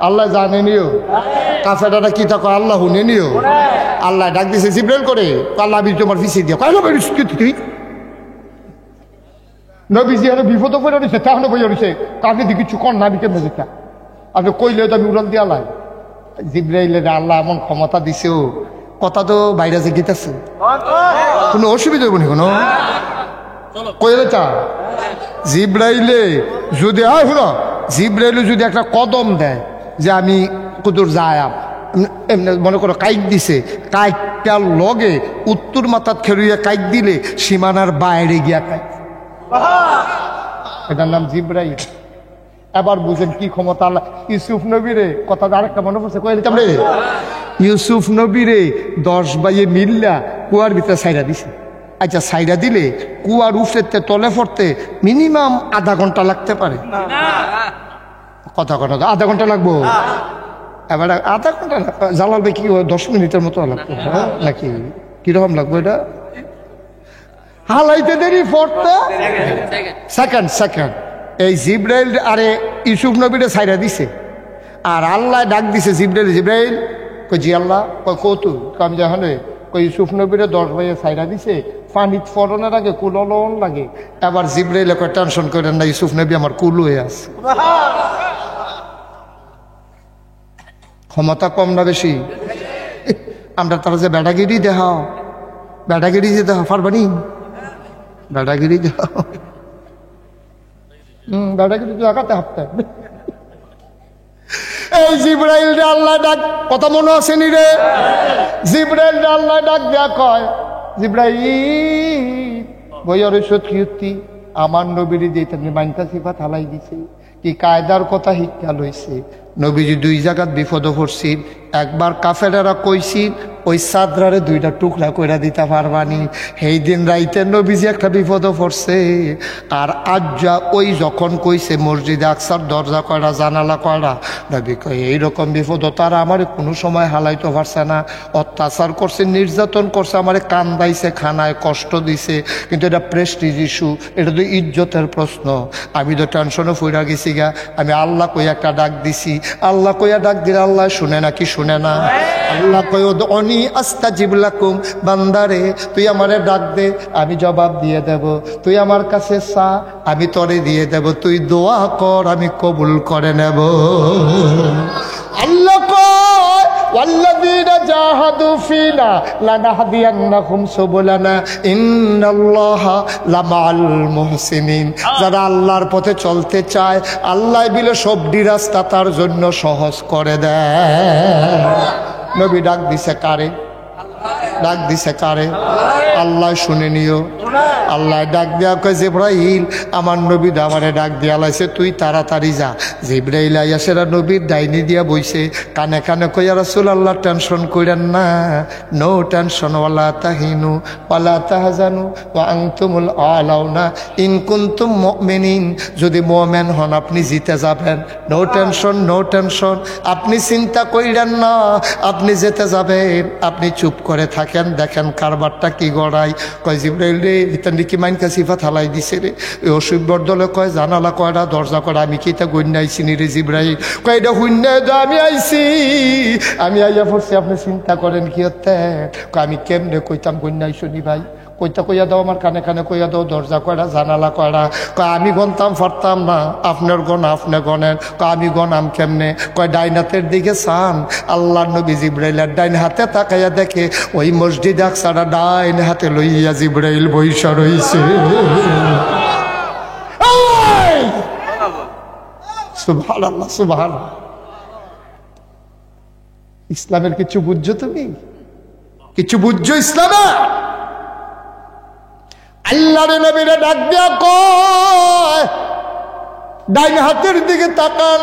আল্লাহ জানেনিও, কাফেরারা কি তা কয় আল্লাহ শুনেনিও। আল্লাহ ডাক দিছে জিব্রাইল করে, আল্লাহ তোমার পিছিয়ে দিয়া কয় তুই নবীজি আর বিপদ পড়ে রয়েছে, তাহলে বই রয়েছে কাকে দিয়ে কিছু কর না, আমি কেমন যেটা আপনি কইলে তো আমি উড়াল দিয়া লাই। জিব্রাইলের আল্লাহ এমন ক্ষমতা দিছে, ও কথা তো বাইরে যে গীতাছে, কোনো অসুবিধা হইব নি কোনো কইলে চা। জিব্রাইলে যদি শুনো, জিব্রাইলে যদি একটা কদম দেয় যে আমি কুদুর যায়াম, এমনি মনে করো কাইক দিছে, কাইকটার লগে উত্তর মাথাত খেলুইয়া কাইক দিলে সীমানার বাইরে গিয়া কাইক, এটার নাম জিব্রাইল। এবার বুঝেন কি ক্ষমতা আল্লাহ। ইউসুফ নবীরে কথা আরেকটা মনে পড়ছে, কইলে চামড়ে ইউসুফ নবীরে 10 বাইয়ে মিল্লা কুয়ার ভিতরে সাইরা দিছে। আচ্ছা সাইরা দিলে কুয়ার উফরেতে তলে পড়তে মিনিমাম আধা ঘন্টা লাগতে পারে, কথা কথা আধা ঘন্টা লাগবো। এবার আধা ঘন্টা জ্বালাবে কি 10 মিনিটের মতো লাগতো নাকি কিরকম লাগবো? এটা হালাইতে দেরি পড়তে সেকেন্ড। এই জিব্রাইল আরে ইউসুফ নবীরে সাইরা দিছে, আর আল্লাহ ডাক দিছে জিব্রাইল, জিব্রাইল কই জি আল্লাহ, কই কৌতু আমি যখন কই ইউসুফ নবীরে 10 বাইয়ে সাইরা দিছে, পানিত ফড়নের আগে কুলন লাগে। এবার জিব্রাইল কই টেনশন করেন না, ইউসুফ নবী আমার কুল হয়ে আছে। ক্ষমতা কম না বেশি? আমরা তারা যে বেড়াগিরি দেখাও, বেড়াগিরি যে দেখা পারবানি, বেড়াগিরি দেখাও, বেড়াগিরি দেখাতে হাঁটতে। এই জিব্রাইল রে আল্লাহ ডাক, কথা মনে আছে নি রে? জিব্রাইল রে আল্লাহ ডাক দেয়া কয়, জিব্রাইল বইয়ার সত্যি আমার নবীর যে তুমি মাইনকা সিফাত হালাই দিছে, কি কায়দার কথা শিক্ষা লইছে। নবীজি 2 জায়গাত বিপদ পড়ছিল, একবার কাফেরেরা কইছিল ওই চাদরারে 2টা টুকরা কইরা দিতে পারবানি। সেই দিন রাইতে নবীজি একটা বিপদ পড়ছে। আর আজ্জা ওই যখন কইছে মসজিদে আকসার দরজা কয়টা জানালা কয়টা, নবী কয় এইরকম বিপদ তারা আমার কোনো সময় হালাইতে পারছে না, অত্যাচার করছে, নির্যাতন করছে, আমার কান্দাইছে, খানায় কষ্ট দিছে, কিন্তু এটা প্রেস্টিজ ইস্যু, এটা তো ইজ্জতের প্রশ্ন। আমি তো টেনশনে ফুইরা গেছি গা। আমি আল্লাহ কইয়া একটা ডাক দিছি, আল্লাহ কইয়া ডাক দিলে আল্লাহ শুনে নাকি শুনে না? আল্লাহ কই অনি আস্তাজিব লাকুম, বান্দারে তুই আমারে ডাক দে আমি জবাব দিয়ে দেব, তুই আমার কাছে চা আমি তরে দিয়ে দেব, তুই দোয়া কর আমি কবুল করে নেব। আল্লাহ কয় ওয়াল্লাযীনা জাহাদু ফিনা লানাহদিয়ান্নাহুম সুবুলানা ইন্নাল্লাহা লামাআল মুহসিনিন। যারা আল্লাহর পথে চলতে চায় আল্লাহ বিলে সবডি রাস্তা তার জন্য সহজ করে দেয়। নবী ডাক দিছে কারে? ডাক দিছে কারে? আল্লাহ শুনে নিও। আল্লাহ ডাক দেয়া কয় জিব্রাইল আমার নবী আমারে ডাক দিয়া লাইছে, তুই তাড়াতাড়ি যা। জিব্রাইল আইয়া সেরা নবীর ডাইনি দিয়া বইছে, কানে কানে কইয়া রাসূলুল্লাহ টেনশন কইরেন না, নো টেনশন, ওয়ালা তাহিনু ওয়ালা তাহজানু ওয়া আনতুমুল আলাউনা ইন কুনতুম মুমিনিন। যদি মুমিন হন আপনি জিতে যাবেন, নো টেনশন নো টেনশন, আপনি চিন্তা কইরেন না, আপনি যেতে যাবেন, আপনি চুপ করে থাকেন, দেখেন কারবারটা কি গড়াই। কয় জিব্রাইল রে ইতানি কি মাইনকা সিফাত হালাই দিছে রে? ওই অসুবিধর দলে কয় জানালা কয়টা দরজা কয়টা, আমি কি এটা গণ্য আইসি নি রে জিব্রাইল? কয় এটা শূন্য আমি আইসি, আমি আইয়া পড়ছি, আপনি চিন্তা করেন কি হতে? কয় আমি কেমনে কইতাম গণ্য আইসো নি ভাই? কইতা কইয়া দাও, আমার কানে কানে কইয়া দাও দরজা কয়টা জানালা কয়টা। কয় আমি গনতাম পারতাম না, আপনার গণ আপনি গনেন। কয় আমি গনাম কেমনে? কয় ডাইন হাতের দিকে চান। আল্লাহর নবী জিব্রাইলের ডাইন হাতে তাকাইয়া দেখে ওই মসজিদ আকসাটা ডাইন হাতে লইয়া জিব্রাইল বইসা রইছে। সুবহানাল্লাহ সুবহানাল্লাহ। ইসলামের কিছু বুঝছো তুমি? কিছু বুঝছো ইসলামে? আল্লাহর নবীরে ডাক দিয়া কয় ডাইন হাতের দিকে তাকান।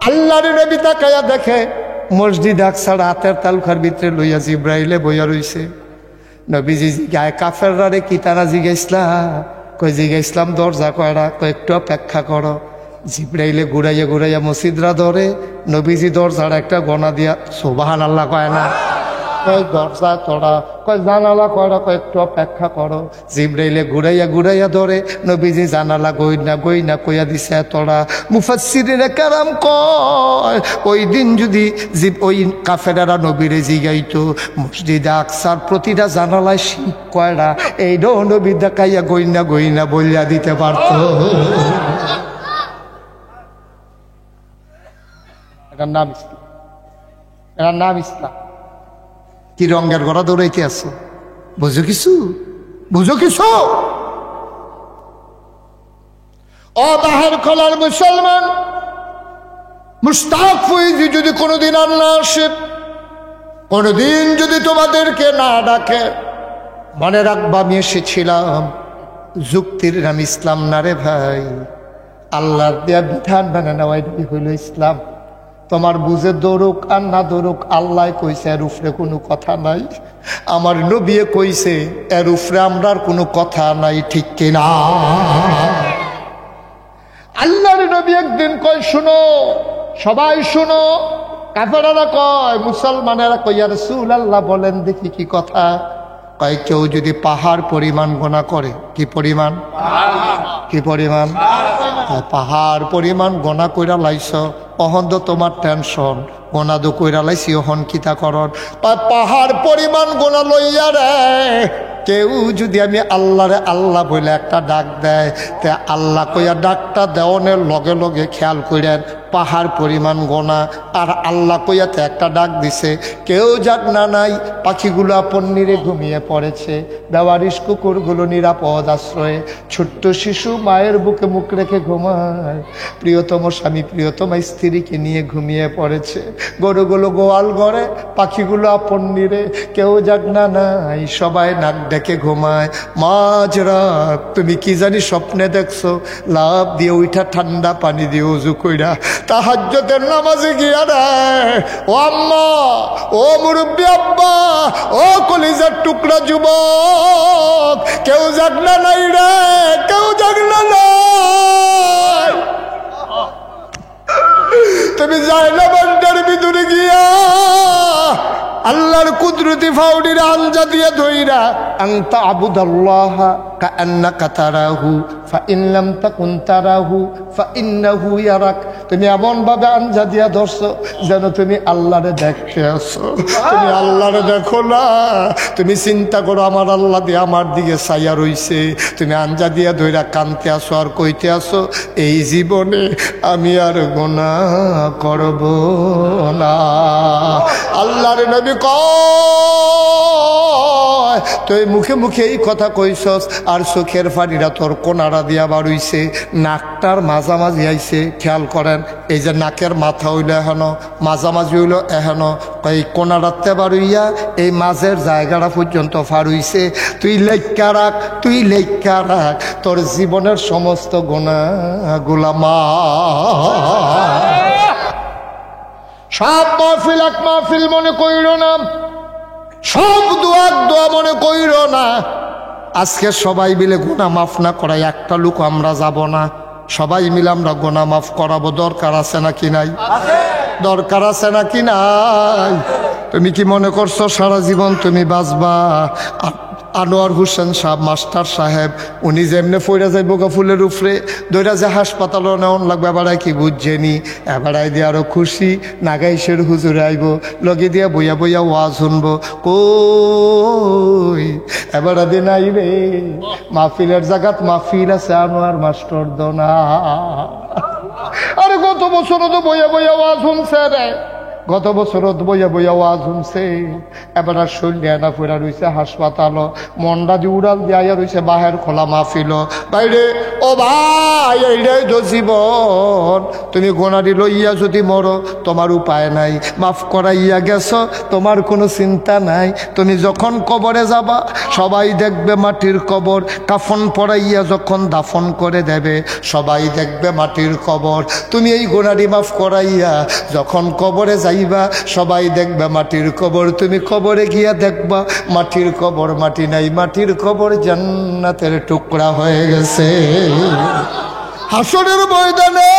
আল্লাহর নবী তাকায়া দেখে মসজিদ আকসার হাতের তালুকার ভিতরে লইয়া জিব্রাইলে বইয়া রইছে। নবীজি জিগায় কাফেররা রে কি তারা জিগাইছিলাম? কই জিগাইছিলাম দরজা কয়টা? কয় একটু অপেক্ষা করো। জিব্রাইলে ঘুরাইয়া ঘুরাইয়া মসজিদরা ধরে, নবীজি দরজার একটা গনা দিয়া সুবহানাল্লাহ কয় না? কয় দরজা তোড়া, কয় জানালা করা, কয় একটু অপেক্ষা করো। জিবরাইলে ঘুরাইয়া ঘুরাইয়া ধরে নবীজি জানালা গইনা গইনা কইয়া দিছে তোড়া। মুফাসসিরিনে কেরাম কয় ওই দিন যদি ওই কাফেরেরা নবীরে জিগাইতো মসজিদে আকসার প্রতিটা জানালায় শিখ কয়রা, এইটাও নবী দেখাইয়া গইনা গইনা বলিয়া দিতে পারতো। এটার নাম ইসলাম, এটার নাম ইসলাম। কি রঙের গড়া দৌড়াইতে আছো? বুঝো কিছু? বুঝো কিছু? ও বাহার খোলার মুসলমান, মুশতাক ফৈজি যদি কোনোদিন আর না আসে, কোনোদিন যদি তোমাদেরকে না ডাকে, মনে রাখবা আমি এসেছিলাম যুক্তির নাম ইসলাম না রে ভাই। আল্লাহর দেয়া বিধান মানে নেওয়াই হইল ইসলাম। তোমার বুঝে দৌড়ুক আর না দৌড়ুক, আল্লাহ কইছে এর উপরে কোনো কথা নাই, আমার নবী কইছে এর উপরে আমরার কোনো কথা নাই, ঠিক কিনা? আল্লাহর নবী একদিন কয় শুনো, সবাই শুনো। কাফেরেরা কয়, মুসলমানেরা কয় ইয়া রাসূলুল্লাহ বলেন দেখি কি কথা। কয় কেউ যদি পাহাড় পরিমাণ গোনা করে, কি পরিমাণ? কি পরিমাণ? পাহাড় পরিমাণ গোনা কইরা লাইছ, অহন তো তোমার টেনশন, গোনা দো কইরা লাইছি অহন কিতা করন। পাহাড় পরিমাণ গোনা লইয়া রে কেউ যদি আমি আল্লাহরে আল্লাহ বলে একটা ডাক দেয়, তে আল্লাহ কইয়া ডাকটা দেওয়ানের লগে লগে খেয়াল করেন পাহাড় পরিমাণ গোনা। আর আল্লাহ কইয়াতে একটা ডাক দিছে, কেউ যাক না নাই, পাখিগুলো আপন নিরে ঘুমিয়ে পড়েছে, বেওয়ারিশ কুকুরগুলো নিরাপদ আশ্রয়ে, ছোট্ট শিশু মায়ের বুকে মুখ রেখে ঘুমায়, প্রিয়তম স্বামী প্রিয়তমা স্ত্রীকে নিয়ে ঘুমিয়ে পড়েছে, গরুগুলো গোয়াল ঘরে, পাখিগুলো আপন নিরে, কেউ যাক না নাই, সবাই নাক ডেকে ঘুমায়। মাঝরাত তুমি কি জানি স্বপ্নে দেখছো, লাভ দিয়ে উঠা ঠান্ডা পানি দিয়ে উজু কইরা তাহাজ্জুদের নামাজে গিয়া রে, ও আম্মা, ও মুরব্বী আব্বা, ও কলিজার টুকরা যুবক, কেউ যাক না নাই রে, কেউ যাক না নাই। তুমি যাই না বান্ডার ভিতরে গিয়া আল্লাহর কুদরতি ফাউডির আঞ্জা দিয়ে ধইরা, আনতা আবুদাল্লাহ কাআন্নাকা তারাহু ফাইন লাম তাকুন তারাহু ফাইন্নাহু ইয়ারাক। তুমি এমন ভাবে আঞ্জা দিয়া ধরছো যেন তুমি আল্লাহরে দেখতে আসো। তুমি আল্লাহরে দেখো না, তুমি চিন্তা করো আমার আল্লাহ দিয়ে আমার দিকে ছায়া রইছে। তুমি আঞ্জা দিয়া ধইরা কানতে আসো আর কইতে আসো, এই জীবনে আমি আর গুনাহ করব না। আল্লাহর নবী কয় তুই মুখে মুখে এই কথা কইছস, আর চোখের পানিরা তোর কোনারা দিয়া বাড়ইছে, নাকটার মাঝামাঝি আইছে। খেয়াল করেন, এই যে নাকের মাথা হইল এখনো, মাঝামাঝি হইল এখনো, এই কোনারাতে বাড়ইয়া এই মাঝের জায়গাটা পর্যন্ত ফাড়ইছে। তুই লেখা রাখ, তুই লেখা রাখ, তোর জীবনের সমস্ত গুনাহগুলা মাফ। সব মাহফিল এক মাহফিল মনে কইর না, সব দোয়া দোয়া মনে কইর না। আজকে সবাই মিলে গুনাহ মাফ না করাই একটা লোক আমরা যাব না, সবাই মিলে আমরা গুনাহ মাফ করাবো। দরকার আছে নাকি নাই? দরকার আছে নাকি নাই? তুমি কি মনে করছো সারা জীবন তুমি বাঁচবা? আনোয়ার হোসেন সাহেব মাস্টার সাহেব উনি যেমনে ফইরা যাইব গা ফুলের উপরে দইরা যে হাসপাতালও নেওয়ান লাগবে, এবারাই কি বুঝছেনি, এবারাই দিয়ে আরো খুশি নাগাইশের হুজুর আইব, লগে দিয়া বইয়া বইয়া ওয়াজ শুনবো। কই এবারা দিন আইবে মাহফিলের জায়গাত মাহফিল আছে আনোয়ার মাস্টার দোনা। আরে গত বছরও তো বইয়া বইয়া ওয়াজ শুনছে রে, গত বছর বইয়া বইয়া ওয়াজ শুনছে, এবার শরীর না ফুরা রয়েছে হাসপাতাল, মন্ডা দি উড়াল দিয়া রয়েছে বাহের খোলা মাহফিল। বাইরে ও ভাই, এইটাই তো জীবন। তুমি গোনারি লইয়া যদি মরো তোমার উপায় নাই, মাফ করাইয়া গেছ তোমার কোনো চিন্তা নাই। তুমি যখন কবরে যাবা সবাই দেখবে মাটির কবর, কাফন পরাইয়া যখন দাফন করে দেবে সবাই দেখবে মাটির কবর। তুমি এই গোনারি মাফ করাইয়া যখন কবরে যাইবা সবাই দেখবে মাটির কবর। তুমি কবরে গিয়া দেখবা মাটির কবর মাটি নাই, মাটির কবর জান্নাতের টুকরা হয়ে গেছে। হাসরের ময়দানে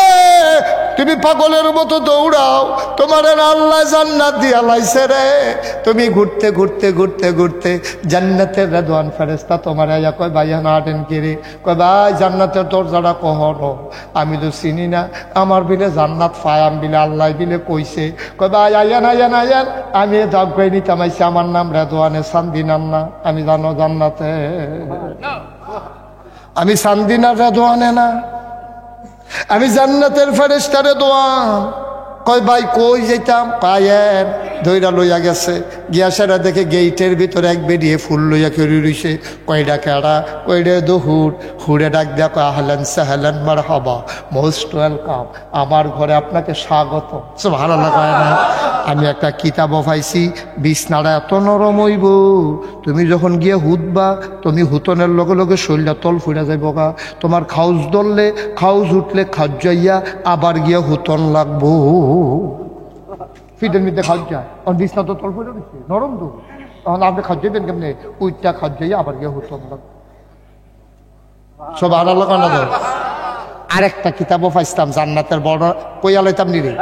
তুমি পাগলের মতো দৌড়াও, তোমার আল্লাহ জান্নাত দিয়া লাইছে রে। তুমি ঘুরতে ঘুরতে ঘুরতে ঘুরতে জান্নাতের রেদওয়ান ফেরেশতা তোমার আয়া কয় ভাই না আটেন কিরে, কয় ভাই জান্নাতের দরজাটা কহনো, আমি তো চিনি না, আমার বিলে জান্নাত ফায়াম বিলে আল্লাহ বিলে কইছে। কয় ভাই আয়ান আয়ান আয়ান, আমি দাগাই নিতাম আইছি, আমার নাম রেদওয়ানে সান্দিনার না, আমি জানো জান্নাতে, আমি সান্দিনার রেদওয়ানে না, আমি জান্নাতের ফেরেশতা রেদওয়ান। কয় ভাই কই যেতাম, পায়ের দইরা লইয়া গেছে, গিয়া সেরা দেখে গেইটের ভিতরে এক বেরিয়ে ফুল লইয়া কেড়ে রইছে। কয়ডা কেড়া, কয়ডা দহুর, হুড়ে ডাক দেয়া কয় আহলান সাহলান মারহাবা, মোস্ট ওয়েলকাম, আমার ঘরে আপনাকে স্বাগত। সুবহানাল্লাহ কয় না? আমি একটা কিতাবও পাইছি, বিছনাটা এত নরম হইব, তুমি যখন গিয়ে হুতবা, তুমি হুতনের লগে লগে শরীরটা তল ফুড়া যাইব গা, তোমার খাউজ ধরলে খাউজ উঠলে খাউজ যাইয়া আবার গিয়া হুতন লাগবো। ফিটের মধ্যে খাওয়া যায়, কারণ বিছনা তো তল ফুড়ে গেছে, নরম তো, তখন আপনি খাওয়া যাবেন কেমনি, উইটটা খাওয়া যাইয়া আবার গিয়া হুতন লাগবো। সব আড়ালো কানা দেয়। আরেকটা কিতাবও পাইছিলাম জান্নাতের বর্ণনা, কইয়া লাইতাম নি রে,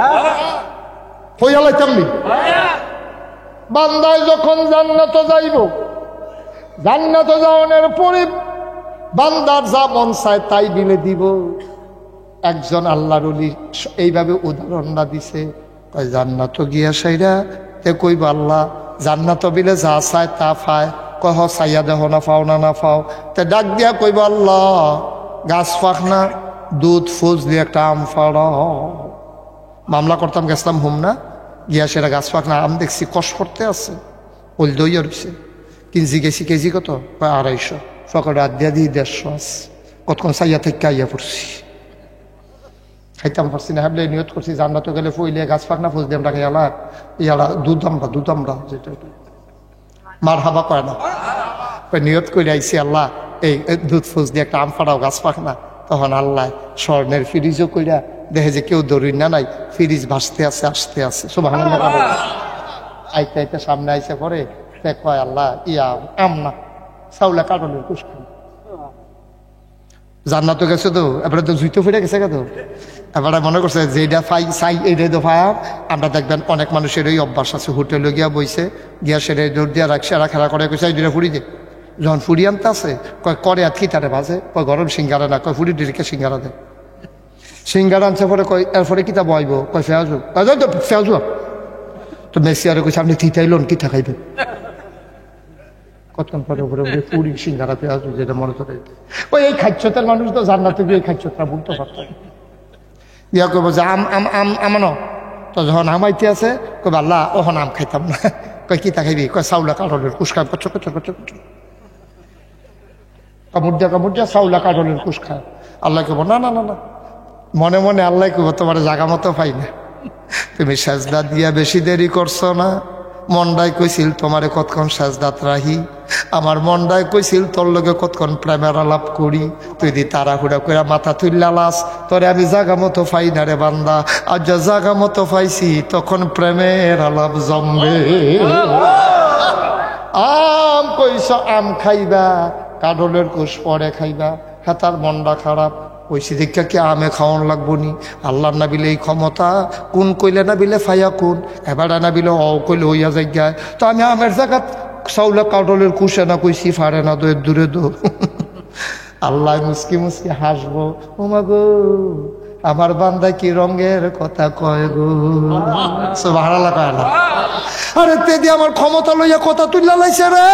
কইয়া লাইতাম নি। বান্দায় যখন জান্নাত যাইব, জান্নাত যাওয়ার পরে বান্দার যা মন চায় তাই বিলে দিব। একজন আল্লাহর ওলি এইভাবে উদাহরণটা দিছে, কয় জান্নাত গিয়া সাইরা তে কইব আল্লাহ জান্নাত বিলে যা চায় তা পায়, কহ চাইয়া দেহ না পাও না না পাও, তে ডাক দিয়া কইব আল্লাহ গাছ পাক না, দুধ ফুজ দিয়ে একটা আম ফাড়াও। মামলা করতাম, গেছিলাম হুম না, গিয়া সেটা গাছ পাক না, আম দেখছি কষ করতে আছে, ওল দইয়া রয়েছে, কিনছি গেছি কেজি কত, 250, ফকর রাত দিয়া দিই 150 আছে, কতক্ষণ চাইয়া থেকে আইয়া পড়ছি, খাইতাম পারছি না, হাবলে নিয়ত করছি জান্নাত গেলে ফুইলে গাছ পাক না ফুজ দিয়ে আমরা খাইয়ালা, ইয়ালা দুধ আমরা যেটা মার হাবা কয় না, নিয়ত করে আইছি আল্লাহ এই দুধ ফুজ দিয়ে একটা আম ফাড়াও, গাছ পাক না। তখন আল্লাহ স্বর্ণের ফ্রিজও কইরা দেখে যে কেউ দৌড়ি না নাই, ফ্রিজ ভাসতে আছে আসতে আছে। সুবহানাল্লাহ। আইতে আইতে সামনে আইসে পরে কয় আল্লাহ ইয়া আম না, চাউলা কাটলের কুশ খাই। জান্নাত গেছে তো, এবারে তো জুইতো ফিরে গেছে তো, এবারে মনে করছে যে এটা ফাই চাই এইটাই তো ফায়াম। আমরা দেখবেন অনেক মানুষের এই অভ্যাস আছে, হোটেলে গিয়া বইছে, গিয়া সেটা দৌড় দিয়া রাখছে, এরা খেলা করে কইছে দুটা ফুড়ি দে, যখন ফুড়ি আনতে আছে কয় করে আর খিতারে বাজে, কয় গরম সিঙ্গারা না, কয় ফুড়ি ডিরিকে সিঙ্গারা দেয়। সিঙ্গারা আনছে পরে কয় এরপরে কিতা বইব, কয় ফেয়াজু, তো ফেয়াজু তো মেসি আরে কইছে আপনি থিতাইলন কিতা খাইবেন, কতক্ষণ পরে উপরে পুরি সিঙ্গারা পেঁয়াজ যেটা মনে করে ওই এই খাদ্যতার মানুষ তো জান্নাতে গিয়ে এই খাদ্যতা বলতে পারতাম। ইয়া করবো যে আম আম আম আমানো, তো যখন আমাইতে আছে কবে আল্লাহ ওখন আম খাইতাম না, কয় কিতা খাইবি, কয় চাউলা কাঠলের কুশ খায়, কচ্ছ কচ্ছ কচ্ছ কচ্ছ কামড় দিয়া চাউলা কাঠলের কুশ খায়। আল্লাহ কব না না না না, মনে মনে আল্লাহ কব তোমার জাগা মতো পাই না, তুমি সেজদা দিয়া বেশি দেরি করছো না, মন্ডায় কইছিল তোমারে কতক্ষণ সেজদাত রাহি, আমার মন্ডায় কইছিল তোর লগে কতক্ষণ প্রেমের আলাপ করি, তুই দি তাড়াহুড়া করে মাথা তুললা লাস, তোরে আমি জাগা মতো পাই না রে বান্দা, আর যা জাগা মতো পাইছি তখন প্রেমের আলাপ জমবে। আম কইস আম খাইবা, কাডলের কোষ পরে খাইবা, হ্যাঁ তার মনটা খারাপ, কইছি দেখা কি আমে খাওয়ান লাগবো নি, আল্লাহ না বিলে এই ক্ষমতা, কোন কইলে না বিলে ফাইয়া কোন, এবার না বিলে অ কইলে হইয়া যাই, তো আমি আমের জায়গাত চাউলা কাডলের কুশে না কইছি ফারে না, দূরে দূরে দো। আল্লাহ মুসকি মুসকি হাসবো, ওমা গো আমার বান্দা কি রঙের কথা কয় গো, সুবহানাল্লাহ কয় না। আরে তেদি আমার ক্ষমতা লইয়া কথা তুললা লাইছে রে,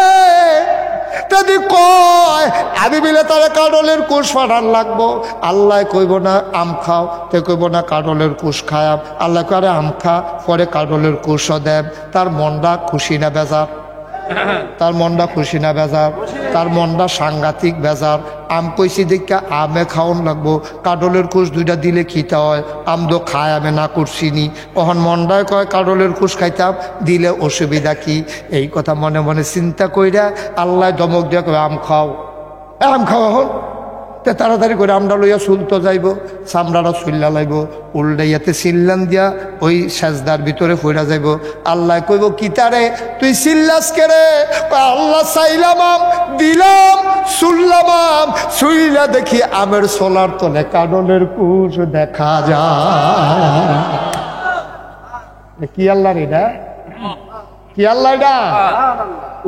তেদি কয় আমি বিলে তারা কাডলের কুশ ফাটান লাগবো, আল্লাহ কইব না আম খাও, তে কইব না কাডলের কুশ খায়াম, আল্লাহ করে আম খা, পরে কাডলের কুশও দেব, তার মনটা খুশি না বেজার, তার মনটা খুশি না বেজার, তার মনটা সাংঘাতিক বেজার। আম কইছি দেখা আমে খাওয়ান লাগবো, কাডলের কুশ দুইটা দিলে খিতা হয়, আম তো খায় আমি না করছি নি, তখন মনটায় কয় কাডলের কুশ খাইতাম, দিলে অসুবিধা কি, এই কথা মনে মনে চিন্তা কইরা আল্লাহ ধমক দিয়া কয় আম খাও, আম খাওয়া হন, তে তাড়াতাড়ি করে আমরা লইয়া চুলতো যাইব, চামড়াটা চুল্লা লাইব, উল্টাইয়াতে চিল্লান দিয়া ওই সেজদার ভিতরে ফইরা যাইব। আল্লাহ কইব কি তারে তুই চিল্লাস কেরে? আল্লাহ চাইলাম দিলাম, শুনলাম, শুইলা দেখি আমের সোলার তলে কাননের কুশ দেখা যায়। কি আল্লাহ রে এটা? কি আল্লাহ এটা?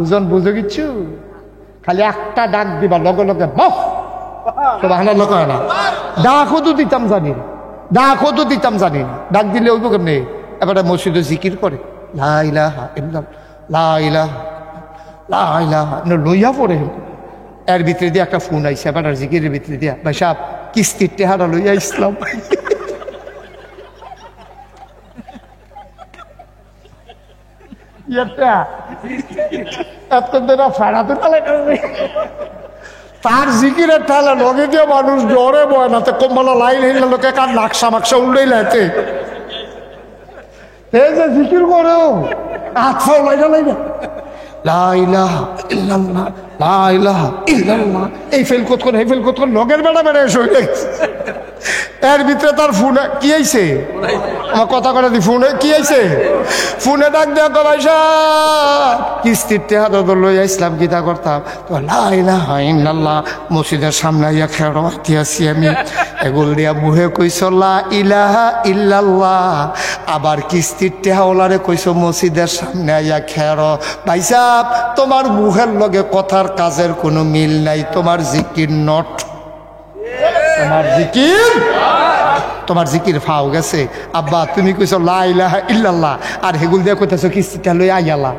ওজন বুঝে কিচ্ছু? খালি একটা ডাক দিবা, লগে লগে বফ সুবহানাল্লাহ কয় না? ডাকও তো দিতাম জানি না, ডাকও তো দিতাম জানি না, ডাক দিলে ওইব কেমনে? এবারে মসজিদে জিকির করে লা ইলাহা ইল্লাল্লাহ, লা ইলাহা, লা ইলাহা লইয়া পড়ে। এর ভিতরে দিয়ে একটা ফোন আইসে, এবার জিকিরের ভিতরে দিয়া, ভাই সাহেব কিস্তির টেহারা লইয়া ইসলাম। তার জিকিরের ঠালা লগে দিয়ে মানুষ ডরে বয় না, কম্বলা লাইন হইলে লোকে কার নাকশা মাকশা উল্লেই লাইতে এই যে জিকির করেও হাত ফাও লাইনা লাইনা লা ইলাহা ইল্লাল্লাহ, লা ইলাহা ইল্লাল্লাহ, এই ফেল কতক্ষণ এই ফেল কতক্ষণ লগের বেড়া বেড়া এসে হয়ে গেছে। এর ভিতরে তার ফোনে কি আইছে, আমার কথা করে দি ফোনে কি আইছে, ফোনে ডাক দেওয়া ভাই সাহেব কিস্তির টেহাদা লই ইসলাম গীতা করতাম তো লা ইলাহা ইল্লাল্লাহ মসজিদের সামনে আইয়া খেড়াইতে আছি আমি, এগুল দিয়া মুহে কইছ লা ইলাহা ইল্লাল্লাহ, আবার কিস্তির টেহাওলারে কইছ মসজিদের সামনে আইয়া খেড়। ভাই সাহেব তোমার মুখের লগে কথার কাজের কোনো মিল নাই, তোমার জিকির নট, তোমার জিকির, তোমার জিকির ফাও গেছে। আব্বা তুমি কইছ লা ইলাহা ইল্লাল্লাহ আর হেগুল দিয়া কইতাছ কিস্তিটা লই আইয়ালা।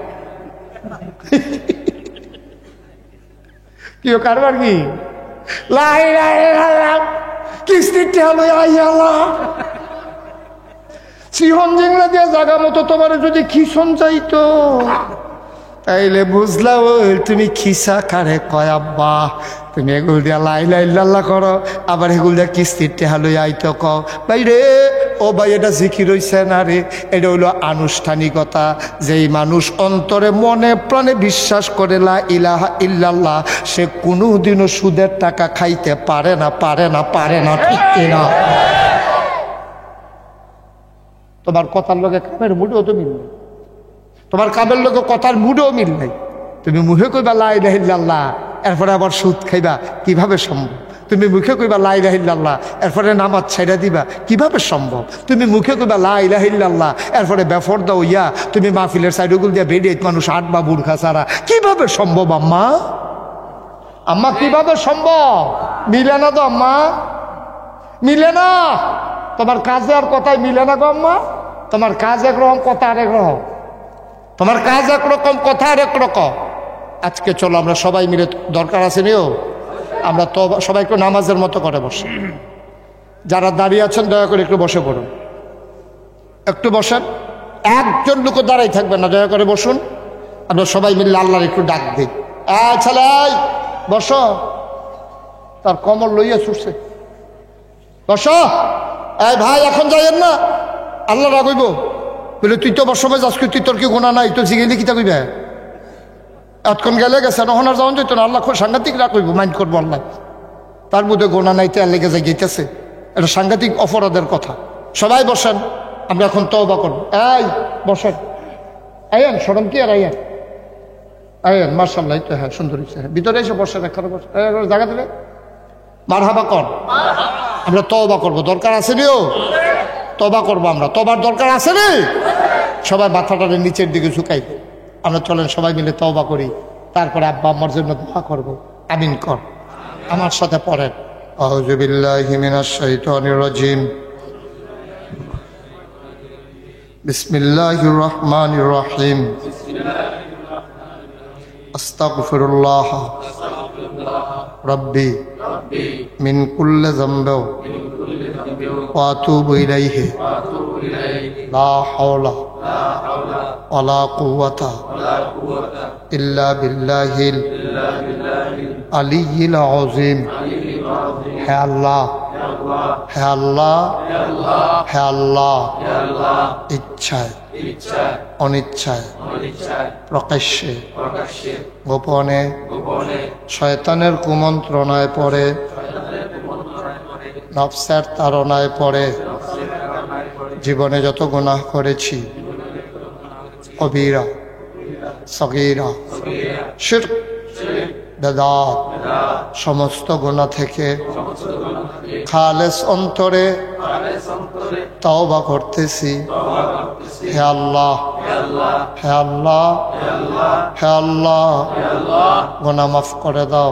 কি কারবার কি লা ইলাহা ইল্লাল্লাহ কিস্তিটা লই আইয়ালা। সিহন জিংলা দিয়া জায়গা মতো তোমার যদি খিসন চাইতো তাইলে বুঝলাম তুমি খিসা কারে কয়। আব্বা তুমি এগুল দিয়া লা ইলাহা ইল্লাল্লাহ করো, আবার এগুল দিয়া কিস্তির টেহা লই আইতো কও। ভাই রে ও ভাই এটা জিকির হইছে না রে, এটা হইল আনুষ্ঠানিকতা। যেই মানুষ অন্তরে মনে প্রাণে বিশ্বাস করে লা ইলাহা ইল্লাল্লাহ সে কোনোদিনও সুদের টাকা খাইতে পারে না, পারে না, পারে না, ঠিক কিনা? তোমার কথার লগে কামের মুডেও তো মিল নাই, তোমার কামের লগে কথার মুডেও মিল নাই। তুমি মুখে কইবা লা ইলাহা ইল্লাল্লাহ এরপরে আবার সুদ খাইবা, কিভাবে সম্ভব? তুমি মুখে কইবা লা ইলাহা ইল্লাল্লাহ এরপরে নামাজ ছাইড়া দিবা, কিভাবে সম্ভব? তুমি মুখে কইবা লা ইলাহা ইল্লাল্লাহ এরপরে বেফরদা হইয়া তুমি মাহফিলের সাইডগুল দিয়া বেরিয়ে মানুষ আটবা বুরখা ছাড়া, কিভাবে সম্ভব আম্মা? আম্মা কিভাবে সম্ভব? মিলে না তো আম্মা, মিলে না। তোমার কাজে আর কথাই মিলে না গো আম্মা। তোমার কাজ একরকম, কথা আরেক রকম, তোমার কাজ একরকম, কথা আরেক রকম। আজকে চলো আমরা সবাই মিলে, দরকার আছে নিও আমরা তো সবাই একটু নামাজের মতো করে বসে, যারা দাঁড়িয়ে আছেন দয়া করে একটু বসে পড়ুন, একটু বসেন, একজন লোক দাঁড়াই থাকবেন না, দয়া করে বসুন। আমরা সবাই মিলে আল্লাহর একটু ডাক দিই, ছেলে বসো, তার কমর লইয়া ছুটছে, বসো। এই ভাই এখন যাইয়েন না, আল্লাহ রাগইব বলে তুই তো বসময় যাস, তুই তোর কি গোনা নাই, তো জিগেলি কিতা কইবে? এতক্ষণ গেলে গেছে নহন আর যাওয়ান যেত না, আল্লাহ খুব সাংঘাতিক রাগ করবো, মাইন্ড করবো আল্লাহ। তার মধ্যে গোনা নাই তেল লেগে যাই গেইতেছে, এটা সাংঘাতিক অপরাধের কথা। সবাই বসেন, আমরা এখন তওবা করবো। এই বসেন, আইয়েন, শরম কি আর আইয়েন, আইয়েন, মার্শাল্লাহ তো হ্যাঁ সুন্দর হচ্ছে, হ্যাঁ ভিতরে এসে বসেন, একখানে বসেন, জায়গা দেবে মারহাবা কর। আমরা তওবা করবো, দরকার আছে নিও, তওবা করবো আমরা, তওবার দরকার আছে নি। সবাই মাথাটা নিচের দিকে ঝুঁকাই, আমরা চলেন সবাই মিলে তওবা করি, তারপরে আব্বা আম্মার জন্য দোয়া করবো। আমিন কর, আমার সাথে পড়েন। আউযু বিল্লাহি মিনাশ শাইতানির রাজিম, বিসমিল্লাহির রহমানির রহিম, আস্তাগফিরুল্লাহ রাব্বি মিন কুল্লি যামবিন ওয়া আতুবু ইলাইহি লা হাওলা ওয়ালা কুওয়াতা ইল্লা বিল্লাহিল আলিয়্যিল আযীম। হে আল্লাহ, হে আল্লাহ, হে আল্লাহ, ইচ্ছায় অনিচ্ছায় প্রকাশ্যে গোপনে শয়তানের কুমন্ত্রণায় পড়ে নফসের তাড়নায় পড়ে জীবনে যত গুনাহ করেছি, কবিরা সগীরা শিরক বেদাত সমস্ত গুনাহ থেকে খালেস অন্তরে তওবা করতেছি। হে আল্লাহ, হে আল্লাহ, হে আল্লাহ, গুনাহ মাফ করে দাও,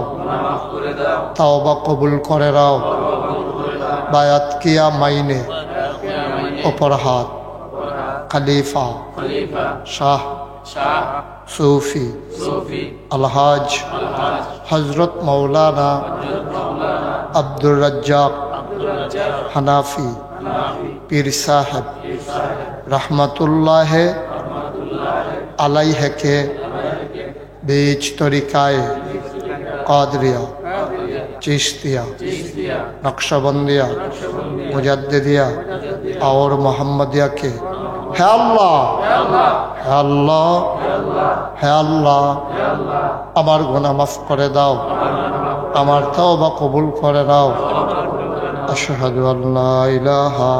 তওবা কবুল করে দাও। বায়াত কিয়া মাইনে ওপর হাত, খলিফা শাহ सूफी अलहाज हजरत मौलाना अब्दुल रज्जाक हनाफी पीर साहब रहमतुल्लाह अलैह के बीच तरीकाए कादरिया, चिश्तिया, नक्शबंदिया, मुजद्दिदिया और मोहम्मदिया के হে আল্লাহ, হে আল্লাহ, হে আল্লাহ, আমার গুনাহ মাফ করে দাও, আমার তওবা কবুল করে দাও। আশহাদু আল্লা ইলাহা